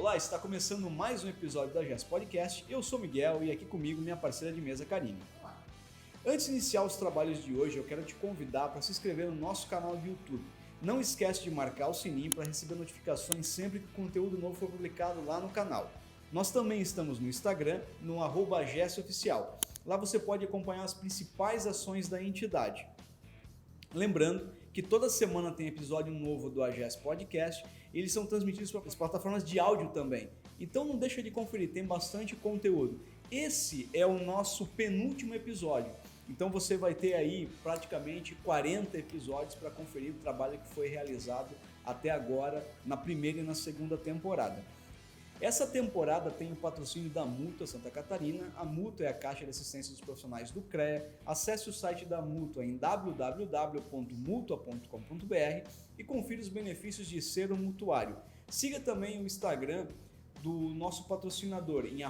Olá, está começando mais um episódio da GES Podcast. Eu sou Miguel e aqui comigo minha parceira de mesa, Karine. Olá. Antes de iniciar os trabalhos de hoje, eu quero te convidar para se inscrever no nosso canal do YouTube. Não esquece de marcar o sininho para receber notificações sempre que conteúdo novo for publicado lá no canal. Nós também estamos no Instagram, no @GESOficial. Lá você pode acompanhar as principais ações da entidade. Lembrando que toda semana tem episódio novo do AGES Podcast e eles são transmitidos para as plataformas de áudio também. Então não deixa de conferir, tem bastante conteúdo. Esse é o nosso penúltimo episódio. Então você vai ter aí praticamente 40 episódios para conferir o trabalho que foi realizado até agora na primeira e na segunda temporada. Essa temporada tem o patrocínio da Mútua Santa Catarina. A Mútua é a Caixa de Assistência dos Profissionais do CREA. Acesse o site da Mútua em www.mutua.com.br e confira os benefícios de ser um mutuário. Siga também o Instagram do nosso patrocinador em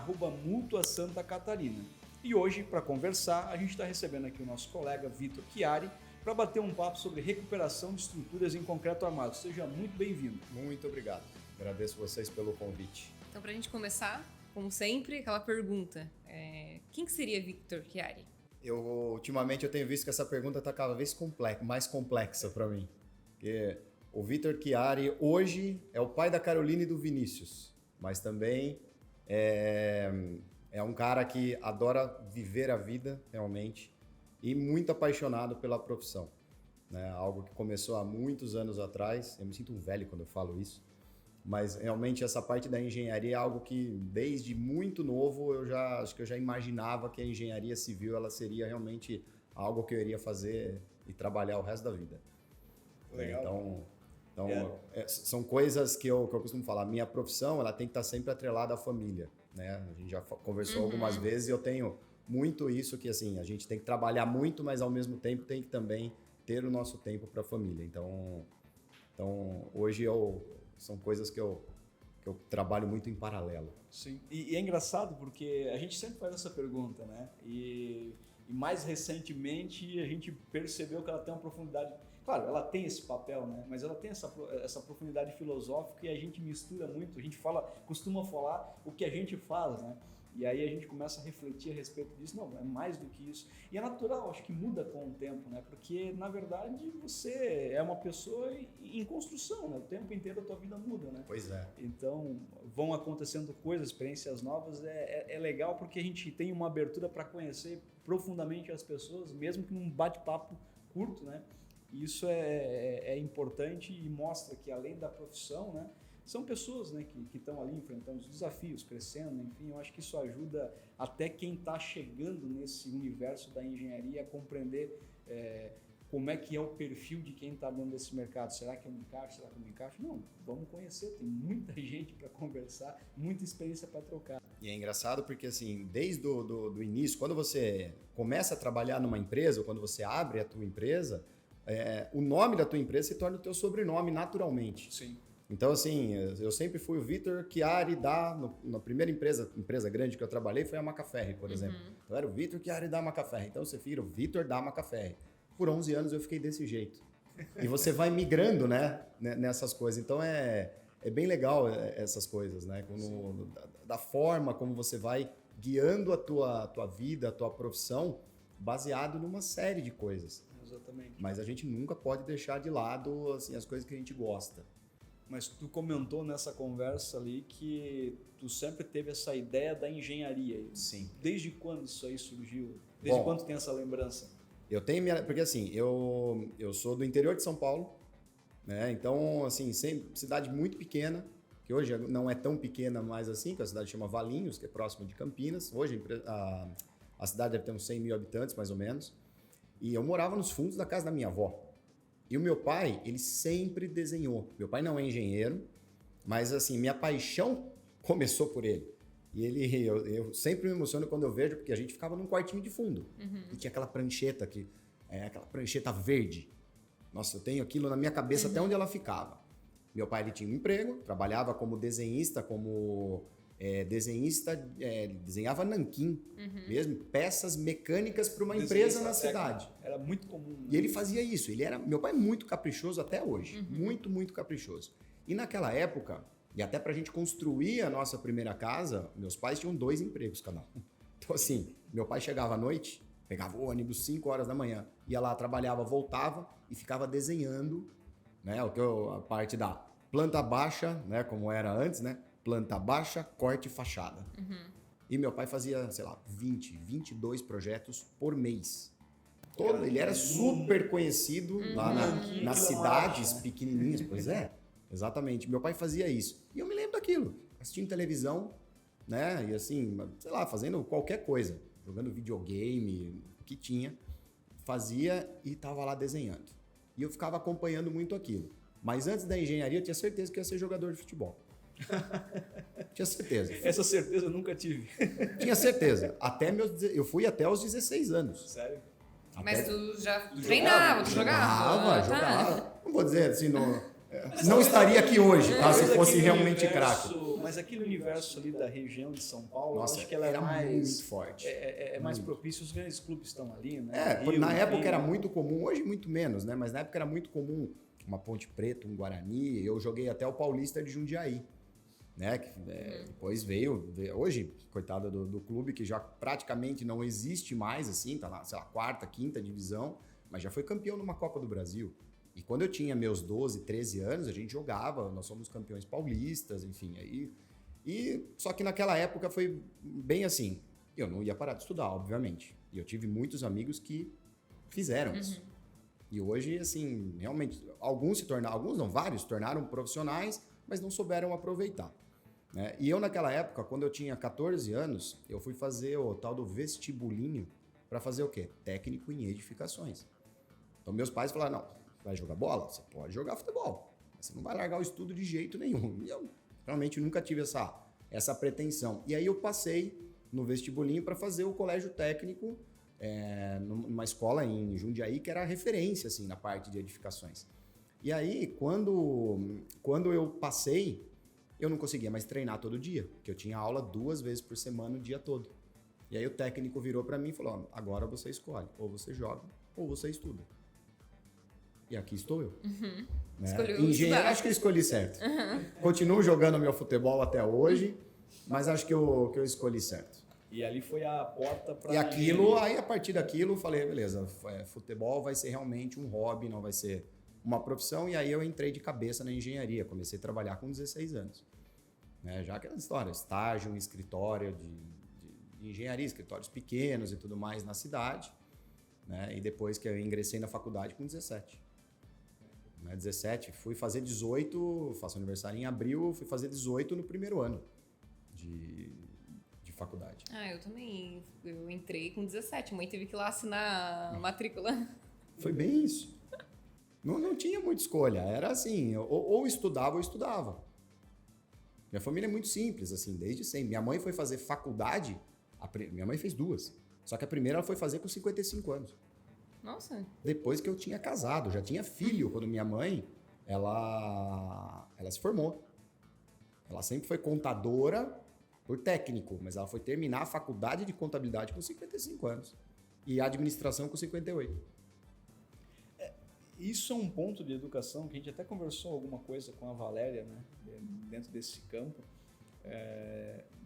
@Mútua Santa Catarina. E hoje, para conversar, a gente está recebendo aqui o nosso colega Vitor Chiari para bater um papo sobre recuperação de estruturas em concreto armado. Seja muito bem-vindo. Muito obrigado. Agradeço vocês pelo convite. Então, para a gente começar, como sempre, aquela pergunta. Quem que seria Vitor Chiari? Ultimamente eu tenho visto que essa pergunta está cada vez mais complexa para mim. Porque o Vitor Chiari hoje é o pai da Carolina e do Vinícius, mas também é um cara que adora viver a vida realmente e muito apaixonado pela profissão. Né? Algo que começou há muitos anos atrás. Eu me sinto um velho quando eu falo isso. Mas realmente essa parte da engenharia é algo que desde muito novo acho que eu já imaginava que a engenharia civil ela seria realmente algo que eu iria fazer e trabalhar o resto da vida. Legal. Então são coisas que eu costumo falar. Minha profissão ela tem que estar sempre atrelada à família. Né? A gente já conversou algumas vezes e eu tenho muito isso que assim, a gente tem que trabalhar muito, mas ao mesmo tempo tem que também ter o nosso tempo para a família. Então hoje são coisas que eu trabalho muito em paralelo. Sim, e é engraçado porque a gente sempre faz essa pergunta, né? E mais recentemente a gente percebeu que ela tem uma profundidade... Claro, ela tem esse papel, né? Mas ela tem essa profundidade filosófica e a gente mistura muito, a gente costuma falar o que a gente faz, né? E aí a gente começa a refletir a respeito disso. Não, é mais do que isso. E é natural, acho que muda com o tempo, né? Porque, na verdade, você é uma pessoa em construção, né? O tempo inteiro a tua vida muda, né? Pois é. Então, vão acontecendo coisas, experiências novas. É legal porque a gente tem uma abertura para conhecer profundamente as pessoas, mesmo que num bate-papo curto, né? E isso é importante e mostra que, além da profissão, né? São pessoas, né, que estão ali enfrentando os desafios, crescendo, enfim, eu acho que isso ajuda até quem está chegando nesse universo da engenharia a compreender como é que é o perfil de quem está dentro desse mercado. Será que eu me encaixo? Será que eu não me encaixo? Não, vamos conhecer, tem muita gente para conversar, muita experiência para trocar. E é engraçado porque, assim, desde do início, quando você começa a trabalhar numa empresa, ou quando você abre a tua empresa, o nome da tua empresa se torna o teu sobrenome naturalmente. Sim. Então, assim, eu sempre fui o Vitor Chiari na primeira empresa grande que eu trabalhei foi a Macaferri, por exemplo. Então, era o Vitor Chiari da Macaferri. Então, você vira o Vitor da Macaferri. Por 11 anos eu fiquei desse jeito. E você vai migrando, né, nessas coisas. Então, é bem legal essas coisas, né? Da forma como você vai guiando a tua vida, a tua profissão, baseado numa série de coisas. Exatamente. Mas a gente nunca pode deixar de lado assim, as coisas que a gente gosta. Mas tu comentou nessa conversa ali que tu sempre teve essa ideia da engenharia. Sim. Desde quando isso aí surgiu? Desde quando tu tem essa lembrança? Eu tenho porque assim, eu sou do interior de São Paulo, né? Então, assim, cidade muito pequena, que hoje não é tão pequena mais assim, que a cidade chama Valinhos, que é próxima de Campinas. Hoje a cidade deve ter uns 100 mil habitantes, mais ou menos. E eu morava nos fundos da casa da minha avó. E o meu pai, ele sempre desenhou. Meu pai não é engenheiro, mas assim, minha paixão começou por ele. E eu sempre me emociono quando eu vejo, porque a gente ficava num quartinho de fundo. E tinha aquela prancheta aquela prancheta verde. Nossa, eu tenho aquilo na minha cabeça até onde ela ficava. Meu pai, ele tinha um emprego, trabalhava como desenhista, desenhava nanquim mesmo, peças mecânicas para uma empresa na cidade. Era muito comum. Né? E ele fazia isso. Meu pai é muito caprichoso até hoje. Muito, muito caprichoso. E naquela época, E até pra gente construir a nossa primeira casa, meus pais tinham 2 empregos cada um. Então assim, meu pai chegava à noite, pegava o ônibus 5 horas da manhã, ia lá, trabalhava, voltava e ficava desenhando, né? A parte da planta baixa, né? Como era antes, né? Planta baixa, corte e fachada. E meu pai fazia, sei lá, 22 projetos por mês. Ele era super conhecido lá nas cidades pequenininhas. Pois é, exatamente. Meu pai fazia isso. E eu me lembro daquilo, assistindo televisão, né? E assim, sei lá, fazendo qualquer coisa. Jogando videogame, o que tinha. Fazia e tava lá desenhando. E eu ficava acompanhando muito aquilo. Mas antes da engenharia, eu tinha certeza que ia ser jogador de futebol. Tinha certeza. Essa certeza eu nunca tive. Tinha certeza. Eu fui até os 16 anos. Sério? Mas tu já treinava, tu jogava? Jogava. Não vou dizer assim, não estaria aqui hoje, tá? Se fosse realmente craque. Mas aquele universo ali da região de São Paulo, Nossa, acho que ela era mais muito forte. É mais propício, os grandes clubes estão ali, né? Na época era muito comum, hoje muito menos, né? Mas na época era muito comum uma Ponte Preta, um Guarani. Eu joguei até o Paulista de Jundiaí, né? Depois veio, hoje, coitado do clube, que já praticamente não existe mais, assim, tá lá, sei lá, 4ª, 5ª divisão, mas já foi campeão numa Copa do Brasil. E quando eu tinha meus 12, 13 anos, a gente jogava, nós somos campeões paulistas, enfim, só que naquela época foi bem assim, eu não ia parar de estudar, obviamente. E eu tive muitos amigos que fizeram isso. E hoje, assim, realmente, alguns não, vários se tornaram profissionais, mas não souberam aproveitar, né? E eu, naquela época, quando eu tinha 14 anos, eu fui fazer o tal do vestibulinho para fazer o quê? Técnico em edificações. Então, meus pais falaram, não, vai jogar bola? Você pode jogar futebol, mas você não vai largar o estudo de jeito nenhum. E eu, realmente, nunca tive essa pretensão. E aí eu passei no vestibulinho para fazer o colégio técnico numa escola em Jundiaí, que era a referência, assim, na parte de edificações. E aí, quando eu passei, eu não conseguia mais treinar todo dia, porque eu tinha aula 2 vezes por semana o dia todo. E aí o técnico virou para mim e falou, agora você escolhe, ou você joga, ou você estuda. E aqui estou eu. Né? Engenheiro, acho que eu escolhi certo. Continuo jogando meu futebol até hoje, mas acho que eu escolhi certo. E ali foi a porta para... E aquilo, aí a partir daquilo, eu falei, beleza, futebol vai ser realmente um hobby, não vai ser uma profissão. E aí eu entrei de cabeça na engenharia, comecei a trabalhar com 16 anos. Né? Já aquela história, estágio em escritório de engenharia, escritórios pequenos e tudo mais na cidade. Né? E depois que eu ingressei na faculdade com 17. 17, fui fazer 18, faço aniversário em abril, fui fazer 18 no primeiro ano de faculdade. Eu também. Eu entrei com 17, a mãe teve que ir lá assinar a matrícula. Foi bem isso. Não tinha muita escolha, era assim, ou estudava ou estudava. Minha família é muito simples, assim, desde sempre. Minha mãe foi fazer faculdade, minha mãe fez 2, só que a primeira ela foi fazer com 55 anos. Nossa. Depois que eu tinha casado, já tinha filho, quando minha mãe, ela se formou. Ela sempre foi contadora por técnico, mas ela foi terminar a faculdade de contabilidade com 55 anos. E a administração com 58. Isso é um ponto de educação que a gente até conversou alguma coisa com a Valéria, né? Dentro desse campo.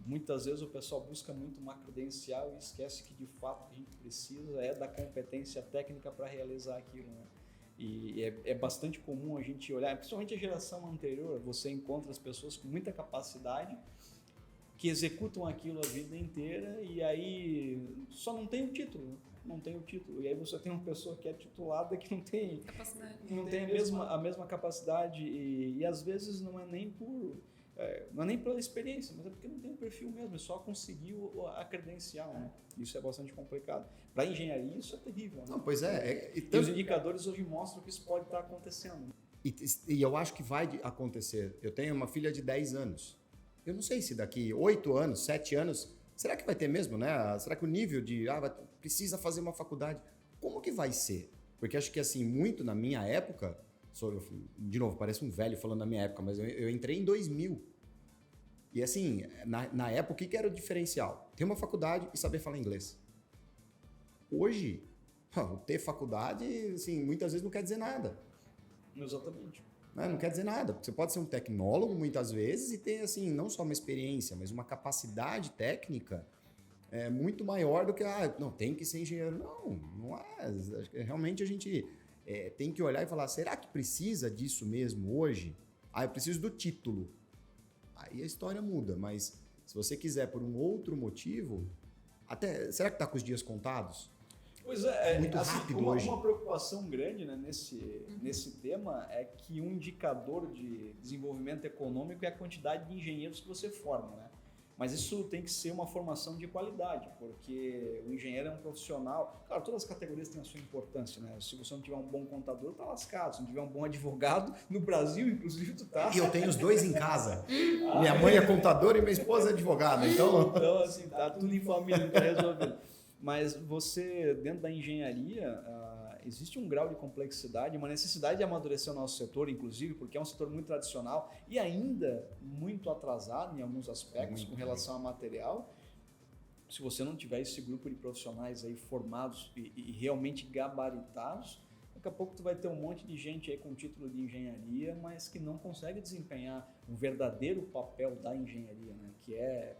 Muitas vezes o pessoal busca muito uma credencial e esquece que de fato o que a gente precisa é da competência técnica para realizar aquilo, né? E é bastante comum a gente olhar, principalmente a geração anterior, você encontra as pessoas com muita capacidade que executam aquilo a vida inteira e aí só não tem o título, né? Não tem o título. E aí você tem uma pessoa que é titulada que não tem a mesma capacidade e às vezes não é nem pela experiência, mas é porque não tem o perfil mesmo, é só conseguir a credencial, né? Isso é bastante complicado. Para engenharia isso é terrível, né? Não, pois E os indicadores hoje mostram que isso pode estar acontecendo. E eu acho que vai acontecer. Eu tenho uma filha de 10 anos. Eu não sei se daqui 8 anos, 7 anos, será que vai ter mesmo, né? Será que o nível precisa fazer uma faculdade? Como que vai ser? Porque acho que assim, muito na minha época, de novo, parece um velho falando da minha época, mas eu entrei em 2000. E assim, na época, o que era o diferencial? Ter uma faculdade e saber falar inglês. Hoje, ter faculdade, assim, muitas vezes não quer dizer nada. Exatamente. né? Não quer dizer nada. Você pode ser um tecnólogo, muitas vezes, e ter, assim, não só uma experiência, mas uma capacidade técnica muito maior do que, não, tem que ser engenheiro. Não é. Realmente a gente tem que olhar e falar, será que precisa disso mesmo hoje? Eu preciso do título. Aí a história muda, mas se você quiser por um outro motivo, será que está com os dias contados? Pois é, muito rápido hoje. Uma preocupação grande, né, nesse tema é que um indicador de desenvolvimento econômico é a quantidade de engenheiros que você forma, né? Mas isso tem que ser uma formação de qualidade, porque o engenheiro é um profissional. Claro, todas as categorias têm a sua importância, né? Se você não tiver um bom contador, tá lascado. Se não tiver um bom advogado, no Brasil, inclusive, tu tá. E eu tenho os dois em casa. Minha mãe é contadora e minha esposa é advogada. Então, assim, tá tudo em família, não tá resolvido. Mas você, dentro da engenharia, existe um grau de complexidade, uma necessidade de amadurecer o nosso setor, inclusive, porque é um setor muito tradicional e ainda muito atrasado em alguns aspectos com relação a material. Se você não tiver esse grupo de profissionais aí formados e realmente gabaritados, daqui a pouco tu vai ter um monte de gente aí com título de engenharia, mas que não consegue desempenhar um verdadeiro papel da engenharia, né? Que é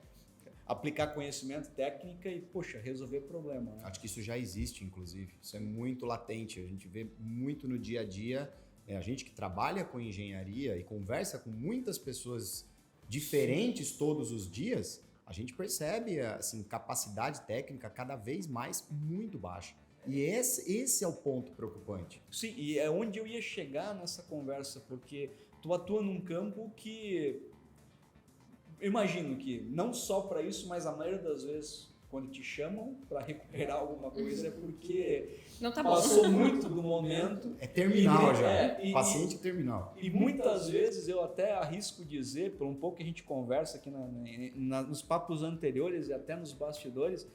aplicar conhecimento, técnica e, resolver problema. Né? Acho que isso já existe, inclusive. Isso é muito latente. A gente vê muito no dia a dia. A gente que trabalha com engenharia e conversa com muitas pessoas diferentes todos os dias, a gente percebe assim, capacidade técnica cada vez mais muito baixa. E esse é o ponto preocupante. Sim, e é onde eu ia chegar nessa conversa, porque tu atua num campo que... Eu imagino que não só para isso, mas a maioria das vezes, quando te chamam para recuperar alguma coisa, é porque não tá passou muito do momento. É terminal paciente terminal. E muitas vezes eu até arrisco dizer, por um pouco que a gente conversa aqui nos papos anteriores e até nos bastidores,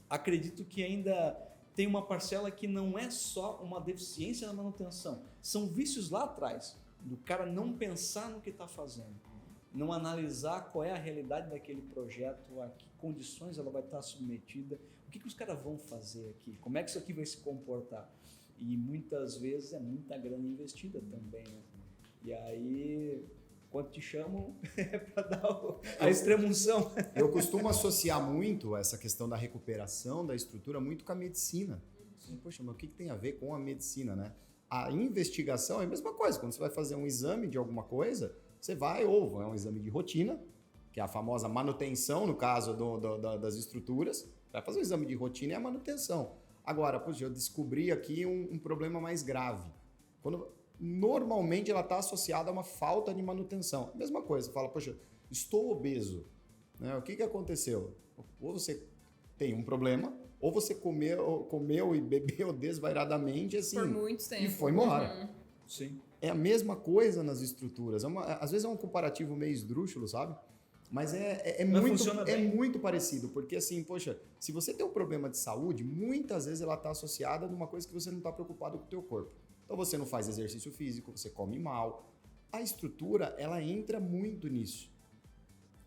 acredito que ainda tem uma parcela que não é só uma deficiência na manutenção, são vícios lá atrás, do cara não pensar no que está fazendo. Não analisar qual é a realidade daquele projeto, a que condições ela vai estar submetida, o que os caras vão fazer aqui, como é que isso aqui vai se comportar. E muitas vezes é muita grana investida também, né? E aí, quando te chamam, é para dar a extremunção. Eu costumo associar muito essa questão da recuperação da estrutura muito com a medicina. Poxa, mas o que tem a ver com a medicina, né? A investigação é a mesma coisa, quando você vai fazer um exame de alguma coisa... Você vai, ou é um exame de rotina, que é a famosa manutenção, no caso das estruturas. Vai fazer o exame de rotina e a manutenção. Agora, eu descobri aqui um problema mais grave. Normalmente ela está associada a uma falta de manutenção. Mesma coisa, você fala, estou obeso. Né? O que aconteceu? Ou você tem um problema, ou você comeu e bebeu desvairadamente assim, por muito tempo. E foi embora. Sim. É a mesma coisa nas estruturas. Às vezes é um comparativo meio esdrúxulo, sabe? Mas é muito parecido. Porque assim, se você tem um problema de saúde, muitas vezes ela está associada a uma coisa que você não está preocupado com o teu corpo. Então você não faz exercício físico, você come mal. A estrutura, ela entra muito nisso.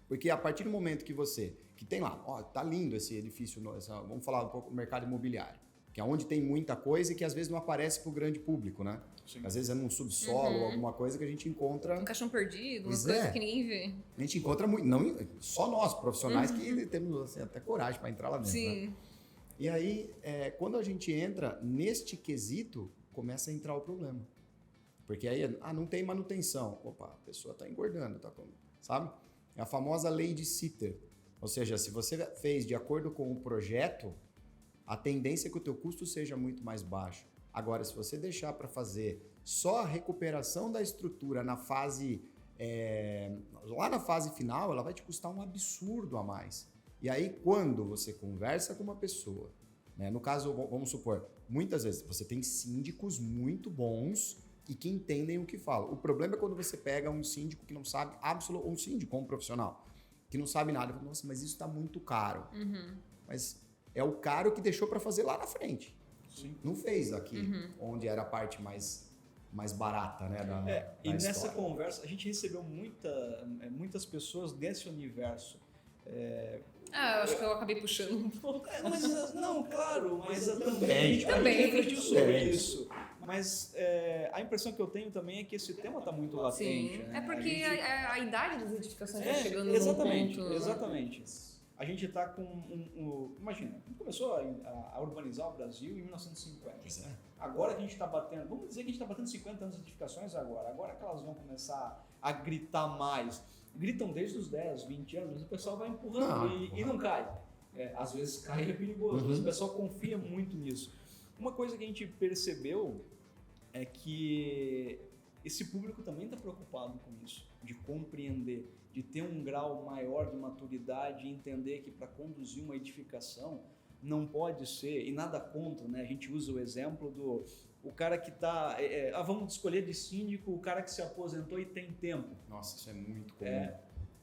Porque a partir do momento que tem lá, tá lindo esse edifício, vamos falar um pouco do mercado imobiliário, que é onde tem muita coisa e que às vezes não aparece para o grande público, né? Sim. Às vezes é num subsolo, alguma coisa que a gente encontra... Um caixão perdido, uma coisa que ninguém vê. A gente encontra muito, não só nós, profissionais, que temos assim, até coragem para entrar lá dentro. Sim. Né? E aí, quando a gente entra neste quesito, começa a entrar o problema. Porque aí, não tem manutenção. Opa, a pessoa está engordando, sabe? É a famosa lei de Sitter. Ou seja, se você fez de acordo com o projeto, a tendência é que o teu custo seja muito mais baixo. Agora, se você deixar para fazer só a recuperação da estrutura na fase, lá na fase final, ela vai te custar um absurdo a mais. E aí, quando você conversa com uma pessoa, né, no caso, vamos supor, muitas vezes você tem síndicos muito bons e que entendem o que falam. O problema é quando você pega um síndico que não sabe absolutamente, um síndico ou um profissional, que não sabe nada. Fala, nossa, mas isso está muito caro. Mas é o caro que deixou para fazer lá na frente. Sim. Não fez aqui, onde era a parte mais barata, né, da e história. Nessa conversa, a gente recebeu muitas pessoas desse universo. Eu acho que eu acabei puxando um pouco. Não, claro, mas também a gente refletiu sobre isso. Mas a impressão que eu tenho também é que esse tema está muito latente. Sim, Né? é porque a idade das edificações está chegando exatamente, num ponto... Exatamente. A gente está com imagina, a gente começou a urbanizar o Brasil em 1950. Pois é. Agora que a gente está batendo, vamos dizer que a gente está batendo 50 anos de edificações agora que elas vão começar a gritar mais. Gritam desde os 10, 20 anos, mas o pessoal vai empurrando e não cai. Às vezes cai é perigoso, mas o pessoal confia muito nisso. Uma coisa que a gente percebeu é que esse público também está preocupado com isso, de compreender, de ter um grau maior de maturidade e entender que para conduzir uma edificação não pode ser, e nada contra, né? A gente usa o exemplo do o cara que está, vamos escolher de síndico o cara que se aposentou e tem tempo. Nossa, isso é muito comum.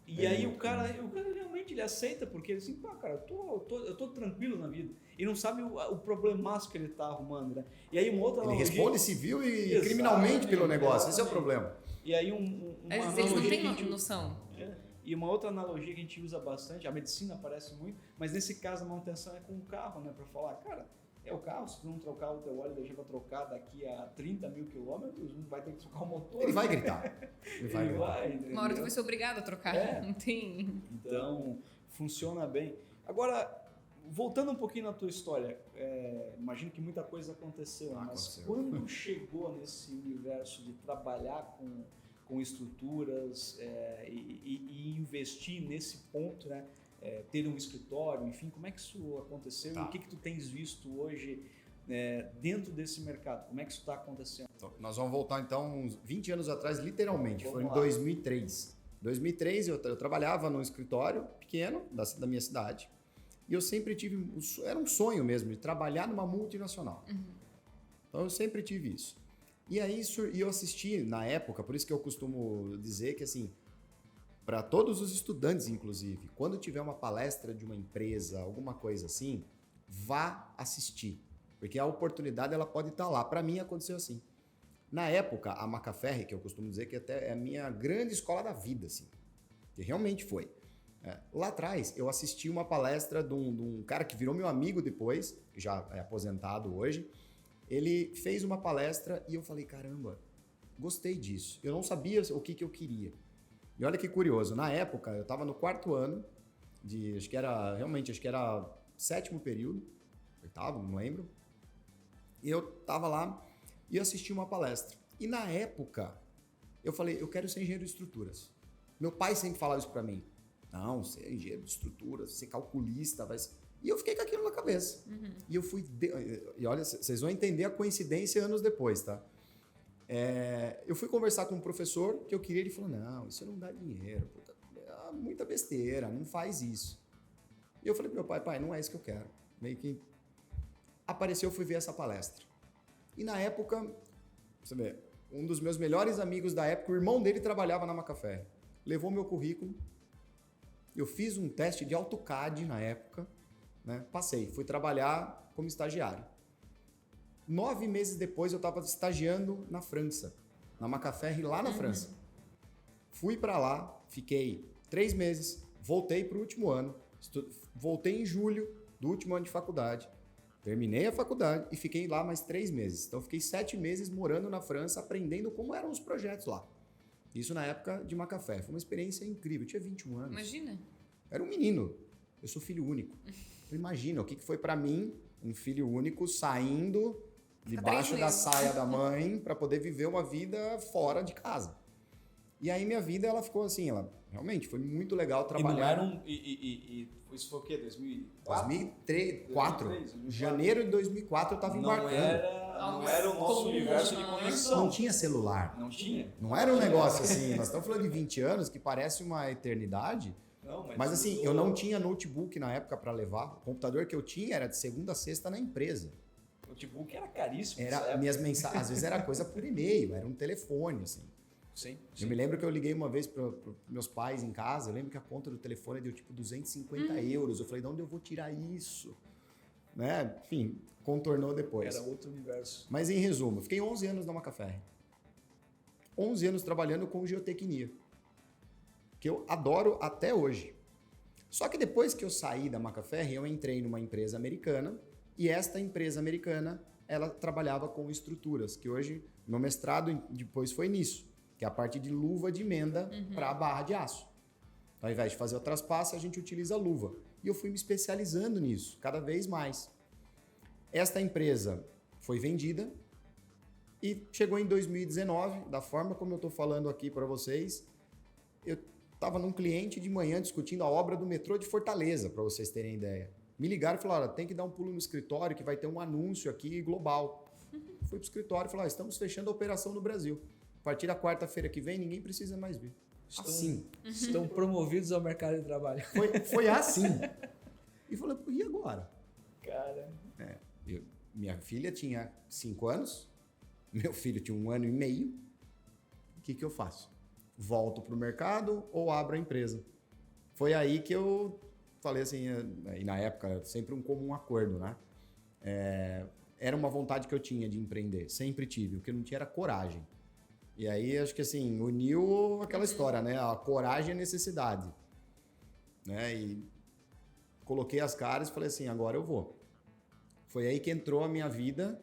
E aí o cara realmente ele aceita, porque ele assim, pá, cara, eu tô tranquilo na vida. E não sabe o problemaço que ele está arrumando, né? E aí uma outra Ele analogia... responde civil e criminalmente pelo negócio, esse é o problema. E aí Eles não têm noção. E uma outra analogia que a gente usa bastante, a medicina aparece muito, mas nesse caso a manutenção é com o carro, né? Para falar, cara, é o carro, se tu não trocar o teu óleo, deixar para trocar daqui a 30 mil quilômetros, não vai ter que trocar o motor. Ele vai gritar. Uma hora tu vai ser obrigado a trocar. Não tem... Então, funciona bem. Agora, voltando um pouquinho na tua história, imagino que muita coisa aconteceu, mas quando chegou nesse universo de trabalhar com estruturas e investir nesse ponto, né? Ter um escritório, enfim, como é que isso aconteceu e o que tu tens visto hoje dentro desse mercado? Como é que isso está acontecendo? Então, nós vamos voltar então uns 20 anos atrás, literalmente, foi em 2003. Em 2003 eu trabalhava num escritório pequeno da minha cidade e eu sempre tive, era um sonho mesmo de trabalhar numa multinacional. Então eu sempre tive isso. E aí eu assisti na época, por isso que eu costumo dizer que assim, para todos os estudantes, inclusive, quando tiver uma palestra de uma empresa, alguma coisa assim, vá assistir, porque a oportunidade ela pode estar lá. Para mim aconteceu assim. Na época, a Macaferri, que eu costumo dizer que até é a minha grande escola da vida, assim, que realmente foi. Lá atrás, eu assisti uma palestra de um cara que virou meu amigo depois, que já é aposentado hoje. Ele fez uma palestra e eu falei, caramba, gostei disso. Eu não sabia o que eu queria. E olha que curioso, na época eu estava no 4º ano, acho que era 7º período, 8º, não lembro. E eu estava lá e assisti uma palestra. E na época eu falei, eu quero ser engenheiro de estruturas. Meu pai sempre falava isso para mim. Não, ser engenheiro de estruturas, ser calculista, vai ser... E eu fiquei com aquilo na cabeça. E eu fui... E olha, vocês vão entender a coincidência anos depois, tá? Eu fui conversar com um professor que eu queria, ele falou, não, isso não dá dinheiro, puta, é muita besteira, não faz isso. E eu falei pro meu pai, não é isso que eu quero. Meio que apareceu, eu fui ver essa palestra. E na época, você vê, um dos meus melhores amigos da época, o irmão dele trabalhava na Macaferri, levou meu currículo, eu fiz um teste de AutoCAD na época, né? Passei, fui trabalhar como estagiário. 9 meses depois eu estava estagiando na França, na Macaferri, lá na França. Fui para lá, fiquei 3 meses, voltei para o último ano, voltei em julho do último ano de faculdade, terminei a faculdade e fiquei lá mais 3 meses. Então fiquei 7 meses morando na França, aprendendo como eram os projetos lá. Isso na época de Macaferri. Foi uma experiência incrível, eu tinha 21 anos. Imagina. Era um menino, eu sou filho único. Imagina o que foi para mim, um filho único saindo debaixo da saia da mãe para poder viver uma vida fora de casa. E aí minha vida ela ficou assim, ela realmente foi muito legal trabalhar. Isso foi o quê? 2004? 2004. Janeiro de 2004 eu estava embarcando. Não era o nosso universo de conexão. Não tinha celular. Não tinha. Não era um negócio assim, nós estamos falando de 20 anos que parece uma eternidade. Não, mas assim, eu não tinha notebook na época para levar. O computador que eu tinha era de segunda a sexta na empresa. O notebook era caríssimo. Minhas mensagens, às vezes era coisa por e-mail, era um telefone, assim. Sim. Eu me lembro que eu liguei uma vez para meus pais em casa, eu lembro que a conta do telefone deu tipo 250 euros. Eu falei, de onde eu vou tirar isso? Né? Enfim, contornou depois. Era outro universo. Mas em resumo, fiquei 11 anos na Macaferri. 11 anos trabalhando com geotecnia, que eu adoro até hoje. Só que depois que eu saí da Macaferri, eu entrei numa empresa americana e esta empresa americana ela trabalhava com estruturas, que hoje, meu mestrado depois foi nisso, que é a parte de luva de emenda para a barra de aço. Então, ao invés de fazer o traspasse, a gente utiliza a luva. E eu fui me especializando nisso, cada vez mais. Esta empresa foi vendida e chegou em 2019, da forma como eu estou falando aqui para vocês, eu estava num cliente de manhã discutindo a obra do metrô de Fortaleza, para vocês terem ideia. Me ligaram e falaram, tem que dar um pulo no escritório que vai ter um anúncio aqui global. Fui para o escritório e falaram, estamos fechando a operação no Brasil. A partir da quarta-feira que vem, ninguém precisa mais vir. Estão promovidos ao mercado de trabalho. Foi assim. E falei, e agora? Cara... Minha filha tinha 5 anos, meu filho tinha 1 ano e meio. O que eu faço? Volto para o mercado ou abro a empresa? Foi aí que eu falei assim, e na época, sempre um comum acordo, né? Era uma vontade que eu tinha de empreender, sempre tive. O que eu não tinha era coragem. E aí, acho que assim, uniu aquela história, né? A coragem e a necessidade. Né? E coloquei as caras e falei assim, agora eu vou. Foi aí que entrou a minha vida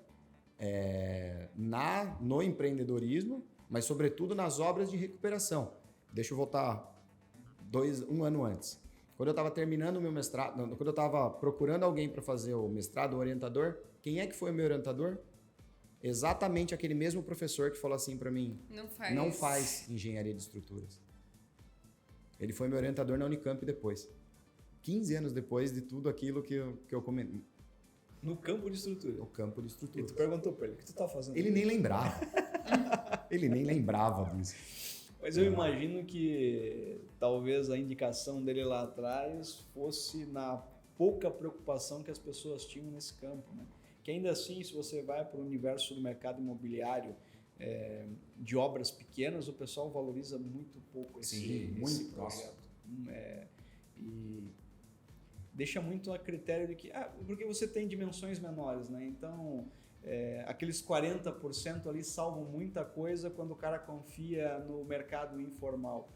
no empreendedorismo, mas sobretudo nas obras de recuperação. Deixa eu voltar 1 ano antes. Quando eu estava terminando o meu mestrado, quando eu estava procurando alguém para fazer o mestrado, o orientador, quem é que foi o meu orientador? Exatamente aquele mesmo professor que falou assim para mim, não faz engenharia de estruturas. Ele foi meu orientador na Unicamp depois. 15 anos depois de tudo aquilo que eu comentei. No campo de estrutura. No campo de estrutura. E tu perguntou para ele, o que tu tá fazendo? Ele nem lembrava. Ele nem lembrava disso. Mas eu imagino que talvez a indicação dele lá atrás fosse na pouca preocupação que as pessoas tinham nesse campo, né? Que ainda assim, se você vai para o universo do mercado imobiliário de obras pequenas, o pessoal valoriza muito pouco esse projeto. E deixa muito a critério de que... porque você tem dimensões menores, né? Então, aqueles 40% ali salvam muita coisa quando o cara confia no mercado informal.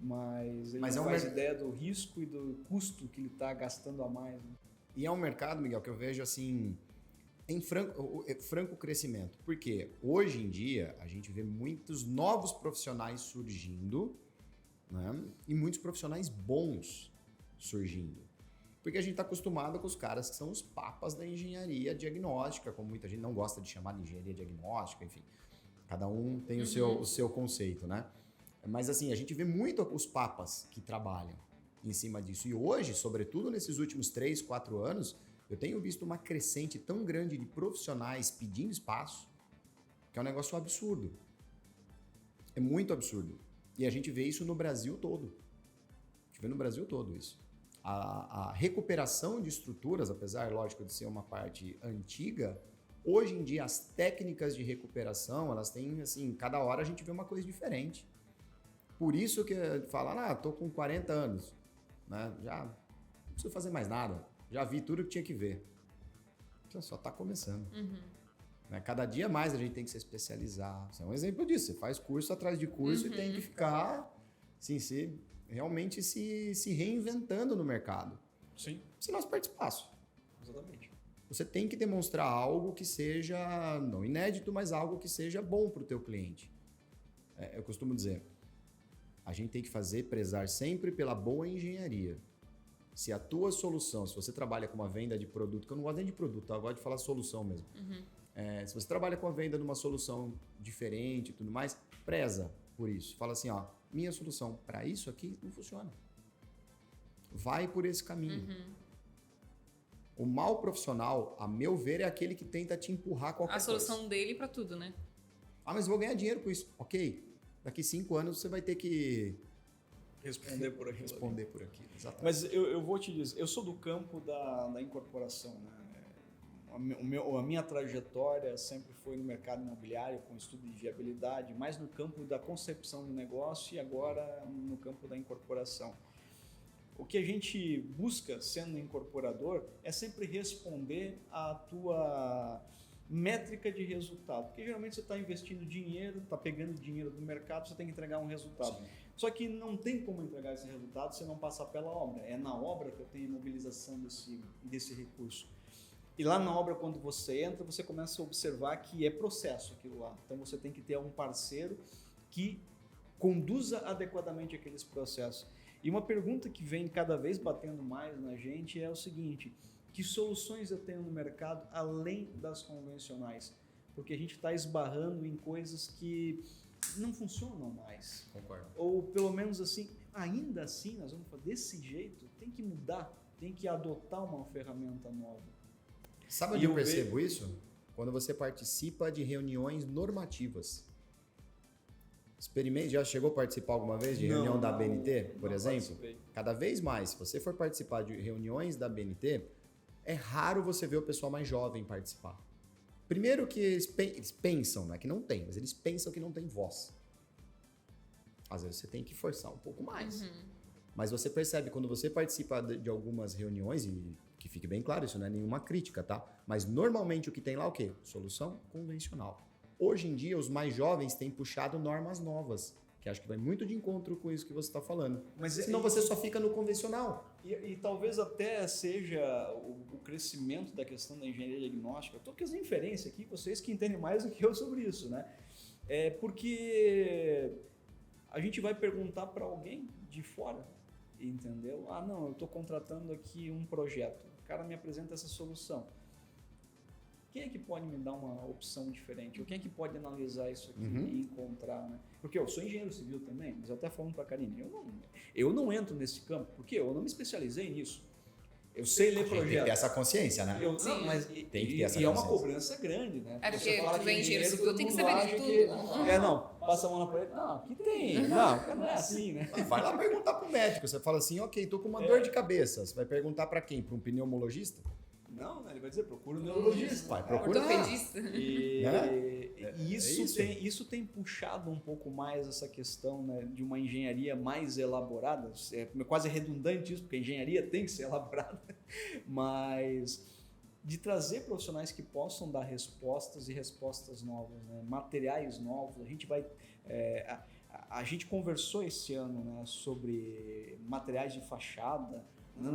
Mas ele não faz ideia do risco e do custo que ele está gastando a mais. Né? E é um mercado, Miguel, que eu vejo assim... em franco crescimento. Porque hoje em dia a gente vê muitos novos profissionais surgindo, né? E muitos profissionais bons surgindo. Porque a gente está acostumado com os caras que são os papas da engenharia diagnóstica, como muita gente não gosta de chamar de engenharia diagnóstica, enfim. Cada um tem o seu conceito, né? Mas assim, a gente vê muito os papas que trabalham em cima disso. E hoje, sobretudo nesses últimos 3, 4 anos, eu tenho visto uma crescente tão grande de profissionais pedindo espaço, que é um negócio absurdo. É muito absurdo. E a gente vê isso no Brasil todo. A gente vê no Brasil todo isso. A recuperação de estruturas, apesar, lógico, de ser uma parte antiga, hoje em dia as técnicas de recuperação, elas têm, assim, cada hora a gente vê uma coisa diferente. Por isso que fala, tô com 40 anos, né? Já não preciso fazer mais nada. Já vi tudo que tinha que ver. Só está começando. Né? Cada dia mais a gente tem que se especializar. Isso é um exemplo disso. Você faz curso atrás de curso e tem que ficar, assim, realmente se reinventando no mercado. Sim. Senão você perde espaço. Exatamente. Você tem que demonstrar algo que seja, não inédito, mas algo que seja bom para o teu cliente. Eu costumo dizer, a gente tem que prezar sempre pela boa engenharia. Se a tua solução, se você trabalha com uma venda de produto, que eu não gosto nem de produto, eu gosto de falar solução mesmo. Se você trabalha com a venda de uma solução diferente e tudo mais, preza por isso. Fala assim, minha solução para isso aqui não funciona. Vai por esse caminho. O mau profissional, a meu ver, é aquele que tenta te empurrar qualquer coisa. A solução dele para tudo, né? Mas eu vou ganhar dinheiro com isso. Ok, daqui 5 anos você vai ter que... Responder por aquilo. Exatamente. Mas eu vou te dizer, eu sou do campo da incorporação, né? A minha trajetória sempre foi no mercado imobiliário, com estudo de viabilidade, mais no campo da concepção de negócio e agora no campo da incorporação. O que a gente busca sendo incorporador é sempre responder à tua métrica de resultado, porque geralmente você está investindo dinheiro, está pegando dinheiro do mercado, você tem que entregar um resultado. Sim. Só que não tem como entregar esse resultado se não passar pela obra. É na obra que eu tenho a mobilização desse recurso. E lá na obra, quando você entra, você começa a observar que é processo aquilo lá. Então você tem que ter um parceiro que conduza adequadamente aqueles processos. E uma pergunta que vem cada vez batendo mais na gente é o seguinte: que soluções eu tenho no mercado além das convencionais? Porque a gente está esbarrando em coisas que não funcionam mais. Concordo. Ou pelo menos assim, ainda assim, nós vamos fazer desse jeito, tem que mudar, tem que adotar uma ferramenta nova. Sabe onde eu percebo isso? Quando você participa de reuniões normativas. Experimente, já chegou a participar alguma vez de reunião da BNT, por exemplo? Participei. Cada vez mais, se você for participar de reuniões da BNT, é raro você ver o pessoal mais jovem participar. Primeiro que eles pensam, né, que não tem, mas eles pensam que não tem voz. Às vezes você tem que forçar um pouco mais. Mas você percebe, quando você participa de algumas reuniões, e que fique bem claro, isso não é nenhuma crítica, tá? Mas normalmente o que tem lá é o quê? Solução convencional. Hoje em dia, os mais jovens têm puxado normas novas, que acho que vai muito de encontro com isso que você está falando. Mas senão você só fica no convencional. E talvez até seja o crescimento da questão da engenharia diagnóstica. Estou fazendo inferência aqui, vocês que entendem mais do que eu sobre isso, né? É porque a gente vai perguntar para alguém de fora, entendeu? Ah, não, eu estou contratando aqui um projeto. O cara me apresenta essa solução. Quem é que pode me dar uma opção diferente? Ou quem é que pode analisar isso aqui e encontrar, né? Porque eu sou engenheiro civil também, mas eu até falando para a Karine, eu não entro nesse campo, porque eu não me especializei nisso. Eu sei ler projeto. Tem que ter essa consciência, né? Mas tem que ter essa e é uma consciência. cobrança grande, né? É porque Você fala tu é engenheiro civil, todo tem que mundo saber de acha tudo. que- não, passa a mão na parede. Não, aqui tem. Não é assim, né? Vai lá perguntar pro médico. Você fala assim, ok, tô com uma dor de cabeça. Você vai perguntar para quem? Para um pneumologista? Não, né? Ele vai dizer, procura um neurologista. Vai, procura lá. Ortopedista. E isso, isso. isso tem puxado um pouco mais essa questão, né, de uma engenharia mais elaborada. É quase redundante isso, porque a engenharia tem que ser elaborada, mas de trazer profissionais que possam dar respostas e respostas novas, né, materiais novos. A gente vai... a gente conversou esse ano, né, sobre materiais de fachada,